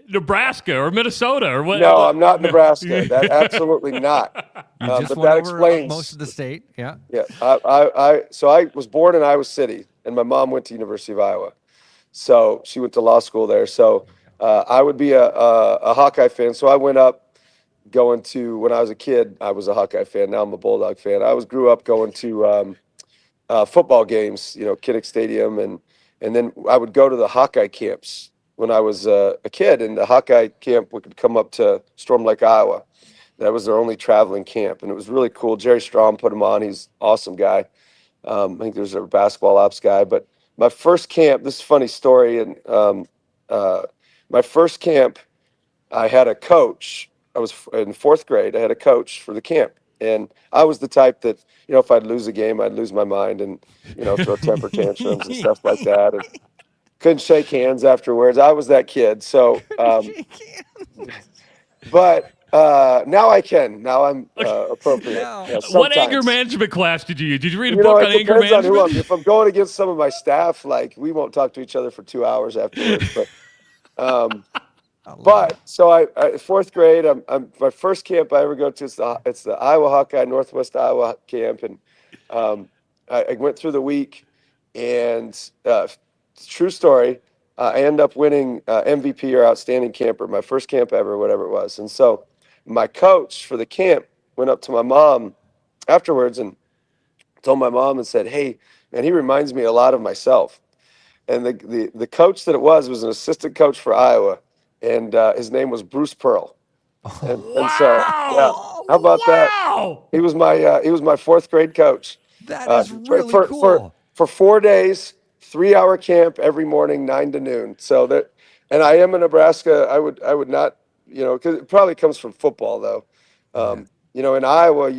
Nebraska or Minnesota or what? No, I'm not Nebraska. That absolutely not. But that explains most of the state. Yeah. Yeah. So I was born in Iowa City, and my mom went to University of Iowa. So she went to law school there. So I would be a Hawkeye fan. So I went up going to, when I was a kid, I was a Hawkeye fan. Now I'm a Bulldog fan. Grew up going to football games, Kinnick Stadium, and then I would go to the Hawkeye camps when I was a kid, and the Hawkeye camp would come up to Storm Lake, Iowa. That was their only traveling camp, and it was really cool. Jerry Strom put him on. He's an awesome guy. I think there's a basketball ops guy. But my first camp, this is a funny story, and my first camp, I had a coach. I was in 4th grade. I had a coach for the camp, and I was the type that, if I'd lose a game, I'd lose my mind and, throw temper tantrums and stuff like that. And couldn't shake hands afterwards. I was that kid. So, but Now I can. Now I'm appropriate. Yeah, What anger sometimes. management class did you use? Did you read a book on it anger depends on management? who if I'm going against some of my staff, like we won't talk to each other for 2 hours afterwards. But so I fourth grade. I'm my first camp I ever go to. It's the Iowa Hawkeye Northwest Iowa camp, and I went through the week, and true story. I ended up winning MVP or outstanding camper, my first camp ever, whatever it was. And so my coach for the camp went up to my mom afterwards and told my mom and said, "Hey, man, he reminds me a lot of myself." And the coach that it was an assistant coach for Iowa, and his name was Bruce Pearl. And so, yeah, how about that? He was my fourth grade coach. That is really cool. For 4 days, 3-hour camp every morning, 9 to noon. So that, and I am in Nebraska. I would not, because it probably comes from football though. In Iowa,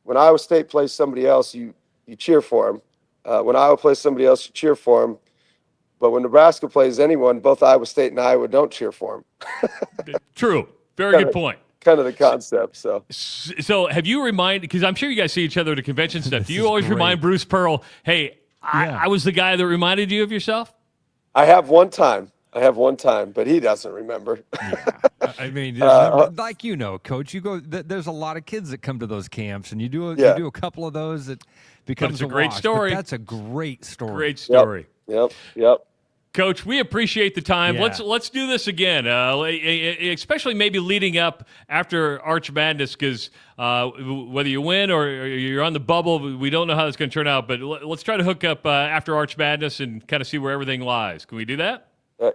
when Iowa State plays somebody else, you cheer for them. When Iowa plays somebody else, you cheer for them. But when Nebraska plays anyone, both Iowa State and Iowa don't cheer for them. True. Very good point. Kind of the concept. So have you reminded, because I'm sure you guys see each other at the convention stuff. Do you always remind Bruce Pearl, hey, I was the guy that reminded you of yourself? I have one time, but he doesn't remember. I mean, like Coach, you go. There's a lot of kids that come to those camps, and you do a couple of those that becomes a great wash. story. But that's a great story. Great story. Yep. Coach, we appreciate the time. Yeah. Let's do this again, especially maybe leading up after Arch Madness, because whether you win or you're on the bubble, we don't know how it's going to turn out. But let's try to hook up after Arch Madness and kind of see where everything lies. Can we do that?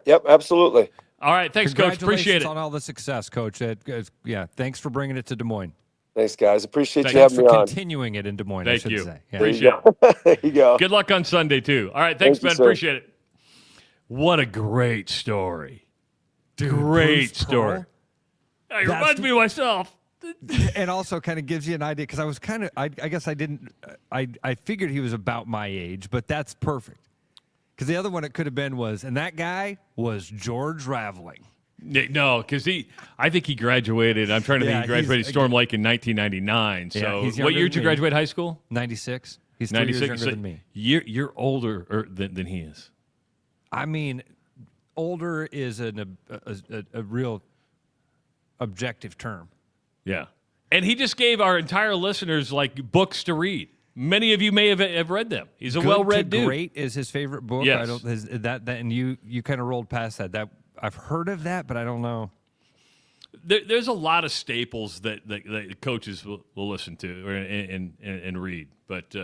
Yep, absolutely. All right, thanks, Coach. Appreciate it. On all the success, Coach. Thanks for bringing it to Des Moines. Thanks, guys. Appreciate you having me on. Continuing it in Des Moines. Thank I should you. say. Yeah. Appreciate it. There you go. Good luck on Sunday too. All right, thanks, Thank you, Ben. sir. Appreciate it. What a great story. Great story. It reminds me of myself. And also kind of gives you an idea, because I was kind of, I guess I didn't, I figured he was about my age, but that's perfect. Because the other one it could have been and that guy was George Raveling. No, because I think he graduated. I'm trying to think. He graduated Storm Lake in 1999. So, what year did you graduate high school? 96. He's 3 years younger than me. You're older than he is. I mean, older is a real objective term. Yeah, and he just gave our entire listeners books to read. Many of you may have read them. He's a well-read dude. Great is his favorite book. Yes. And you kind of rolled past that. That I've heard of that, but I don't know. There's a lot of staples that coaches will listen to and read, but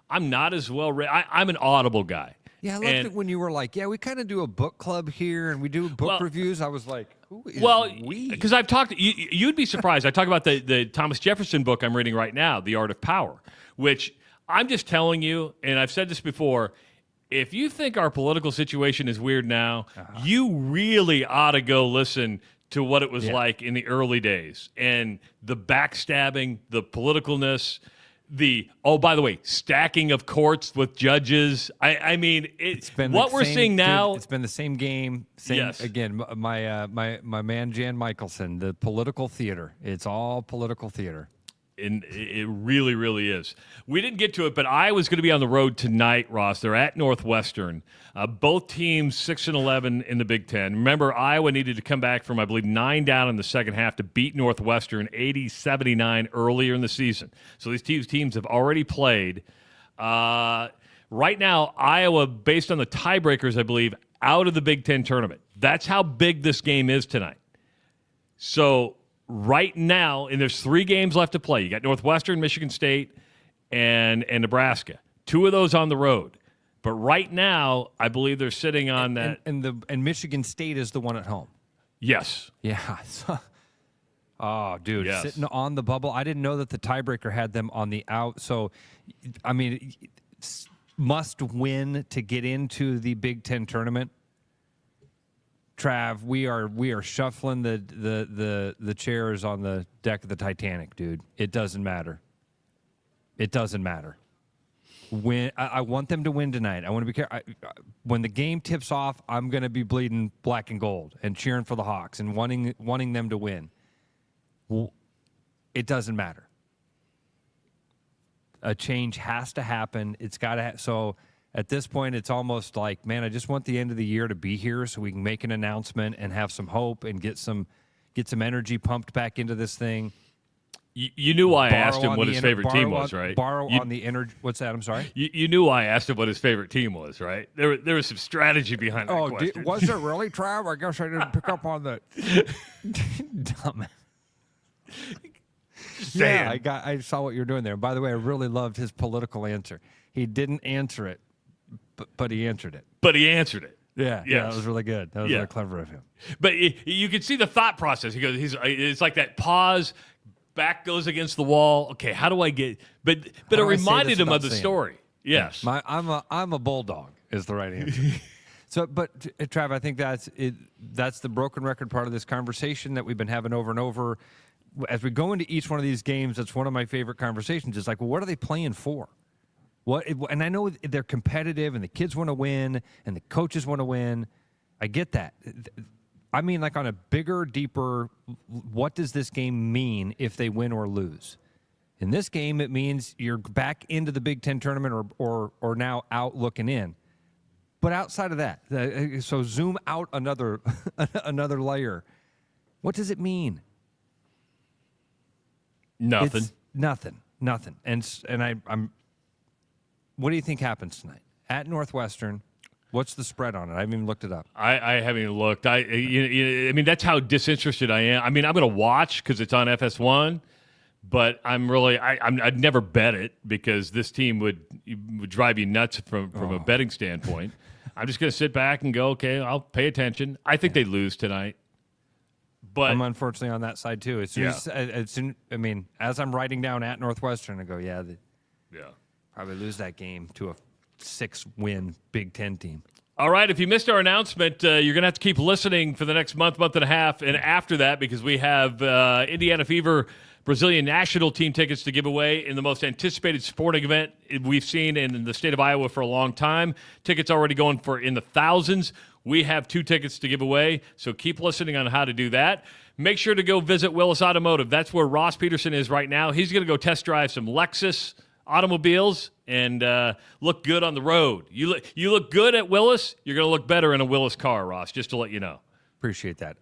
I'm not as well read. I'm an Audible guy. Yeah, I loved it when you were like, we kind of do a book club here and we do book reviews. I was like, who is we? Because I've talked, you'd be surprised. I talk about the Thomas Jefferson book I'm reading right now, The Art of Power, which I'm just telling you, and I've said this before, if you think our political situation is weird now, you really ought to go listen to what it was like in the early days. And the backstabbing, the politicalness, by the way, stacking of courts with judges. I mean, it's been what we're seeing now. It's been the same game. Again, my man Jan Michelson, the political theater. It's all political theater. And it really, really is. We didn't get to it, but Iowa's going to be on the road tonight, Ross. They're at Northwestern. Both teams 6-11 in the Big Ten. Remember, Iowa needed to come back from, I believe, 9 down in the second half to beat Northwestern 80-79 earlier in the season. So these teams have already played. Right now, Iowa, based on the tiebreakers, I believe, out of the Big Ten tournament. That's how big this game is tonight. So right now, and there's 3 games left to play. You got Northwestern, Michigan State, and Nebraska. 2 of those on the road. But right now, I believe they're sitting on that. And Michigan State is the one at home. Yes. Yeah. Oh, dude, yes. Sitting on the bubble. I didn't know that the tiebreaker had them on the out. So, I mean, must win to get into the Big Ten tournament. Trav, we are shuffling the chairs on the deck of the Titanic, dude. It doesn't matter. It doesn't matter. I want them to win tonight. I want to be careful. When the game tips off, I'm going to be bleeding black and gold and cheering for the Hawks and wanting them to win. it doesn't matter. A change has to happen. It's got to so at this point, it's almost like, man, I just want the end of the year to be here so we can make an announcement and have some hope and get some energy pumped back into this thing. You knew why I asked him what his favorite team was, right? On the energy. What's that? I'm sorry. You knew why I asked him what his favorite team was, right? There was some strategy behind that question. Was there really, Trav? I guess I didn't pick up on that. Dumb. Yeah, I saw what you were doing there. By the way, I really loved his political answer. He didn't answer it, but he answered it. But he answered it. Yeah, that was really good. That was really clever of him. But you could see the thought process. He goes, it's like that pause. Back goes against the wall. Okay, how do I get? But it reminded him of the story. Yes, I'm a bulldog is the right answer. So, but Trav, I think that's it. That's the broken record part of this conversation that we've been having over and over. As we go into each one of these games, that's one of my favorite conversations. It's like, well, what are they playing for? And I know they're competitive, and the kids want to win, and the coaches want to win. I get that. I mean, like on a bigger, deeper, what does this game mean if they win or lose? In this game, it means you're back into the Big Ten tournament or now out looking in. But outside of that, so zoom out another layer. What does it mean? Nothing. It's nothing. And I'm. What do you think happens tonight at Northwestern? What's the spread on it? I haven't even looked it up. I haven't even looked. I mean, that's how disinterested I am. I mean, I'm going to watch because it's on FS1, but I'd never bet it because this team would drive you nuts from a betting standpoint. I'm just going to sit back and go, okay, I'll pay attention. I think they lose tonight. But I'm unfortunately on that side too. I mean, as I'm writing down at Northwestern, I go, probably lose that game to a 6-win Big Ten team. All right, if you missed our announcement, you're going to have to keep listening for the next month and a half, and after that, because we have Indiana Fever Brazilian national team tickets to give away in the most anticipated sporting event we've seen in the state of Iowa for a long time. Tickets already going for in the thousands. We have 2 tickets to give away, so keep listening on how to do that. Make sure to go visit Willis Automotive. That's where Ross Peterson is right now. He's going to go test drive some Lexus automobiles and look good on the road. You look good at Willis, you're going to look better in a Willis car, Ross, just to let you know. Appreciate that.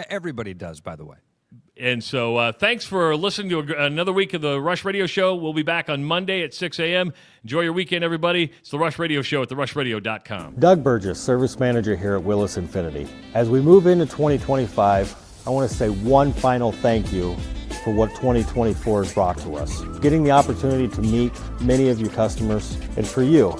Everybody does, by the way. And so thanks for listening to another week of the Rush Radio Show. We'll be back on Monday at 6 a.m. Enjoy your weekend, everybody. It's the Rush Radio Show at therushradio.com. Doug Burgess, Service Manager here at Willis Infinity. As we move into 2025, I want to say one final thank you for what 2024 has brought to us. Getting the opportunity to meet many of your customers, and for you,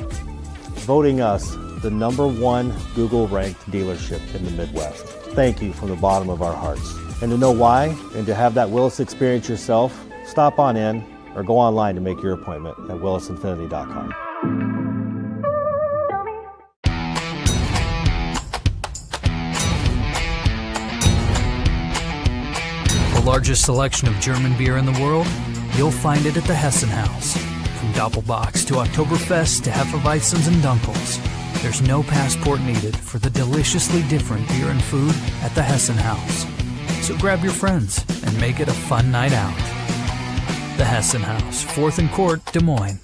voting us the #1 Google-ranked dealership in the Midwest. Thank you from the bottom of our hearts. And to know why, and to have that Willis experience yourself, stop on in or go online to make your appointment at willisinfinity.com. The largest selection of German beer in the world? You'll find it at the Hessen House. From Doppelbox to Oktoberfest to Hefeweizens and Dunkels, there's no passport needed for the deliciously different beer and food at the Hessen House. So grab your friends and make it a fun night out. The Hessen House, 4th and Court, Des Moines.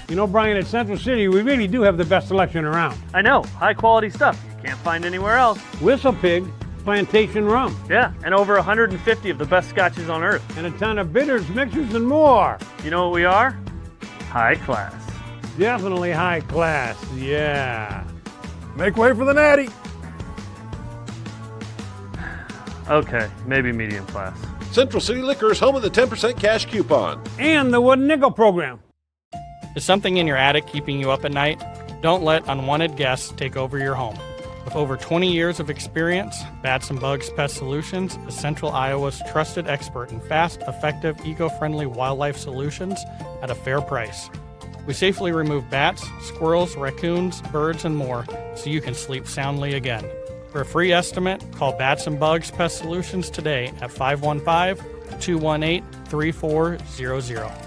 You know, Brian, at Central City, we really do have the best selection around. I know, high quality stuff you can't find anywhere else. Whistle Pig Plantation Rum. Yeah, and over 150 of the best scotches on earth. And a ton of bitters, mixers, and more. You know what we are? High class. Definitely high class, yeah. Make way for the natty. Okay, maybe medium class. Central City Liquors, home of the 10% cash coupon. And the Wooden Nickel program. Is something in your attic keeping you up at night? Don't let unwanted guests take over your home. With over 20 years of experience, Bats and Bugs Pest Solutions is Central Iowa's trusted expert in fast, effective, eco-friendly wildlife solutions at a fair price. We safely remove bats, squirrels, raccoons, birds, and more so you can sleep soundly again. For a free estimate, call Bats and Bugs Pest Solutions today at 515-218-3400.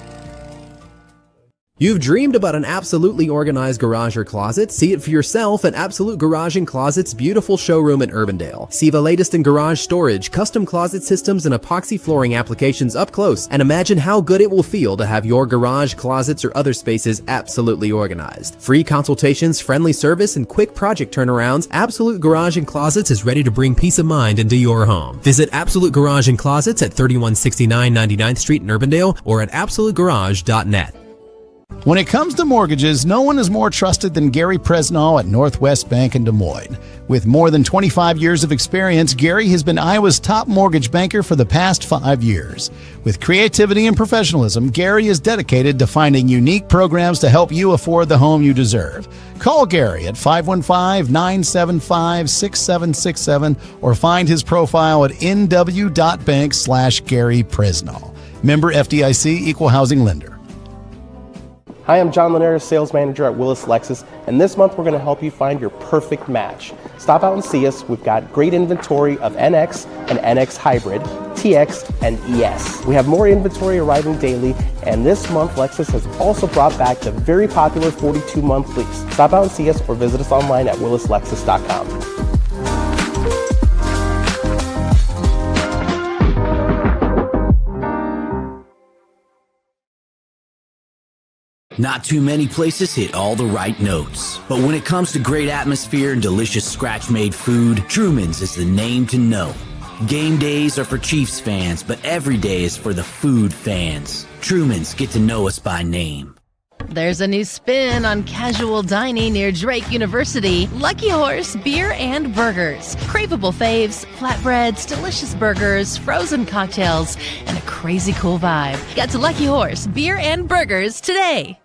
You've dreamed about an absolutely organized garage or closet? See it for yourself at Absolute Garage & Closet's beautiful showroom in Urbandale. See the latest in garage storage, custom closet systems, and epoxy flooring applications up close, and imagine how good it will feel to have your garage, closets, or other spaces absolutely organized. Free consultations, friendly service, and quick project turnarounds, Absolute Garage & Closets is ready to bring peace of mind into your home. Visit Absolute Garage & Closets at 3169 99th Street in Urbandale or at absolutegarage.net. When it comes to mortgages, no one is more trusted than Gary Presnall at Northwest Bank in Des Moines. With more than 25 years of experience, Gary has been Iowa's top mortgage banker for the past 5 years. With creativity and professionalism, Gary is dedicated to finding unique programs to help you afford the home you deserve. Call Gary at 515-975-6767 or find his profile at nw.bank/Gary Presnall. Member FDIC, Equal Housing Lender. Hi, I'm John Linares, sales manager at Willis Lexus, and this month we're going to help you find your perfect match. Stop out and see us. We've got great inventory of NX and NX Hybrid, TX, and ES. We have more inventory arriving daily, and this month Lexus has also brought back the very popular 42-month lease. Stop out and see us or visit us online at willislexus.com. Not too many places hit all the right notes. But when it comes to great atmosphere and delicious scratch-made food, Truman's is the name to know. Game days are for Chiefs fans, but every day is for the food fans. Truman's, get to know us by name. There's a new spin on casual dining near Drake University. Lucky Horse Beer and Burgers. Craveable faves, flatbreads, delicious burgers, frozen cocktails, and a crazy cool vibe. Get to Lucky Horse Beer and Burgers today.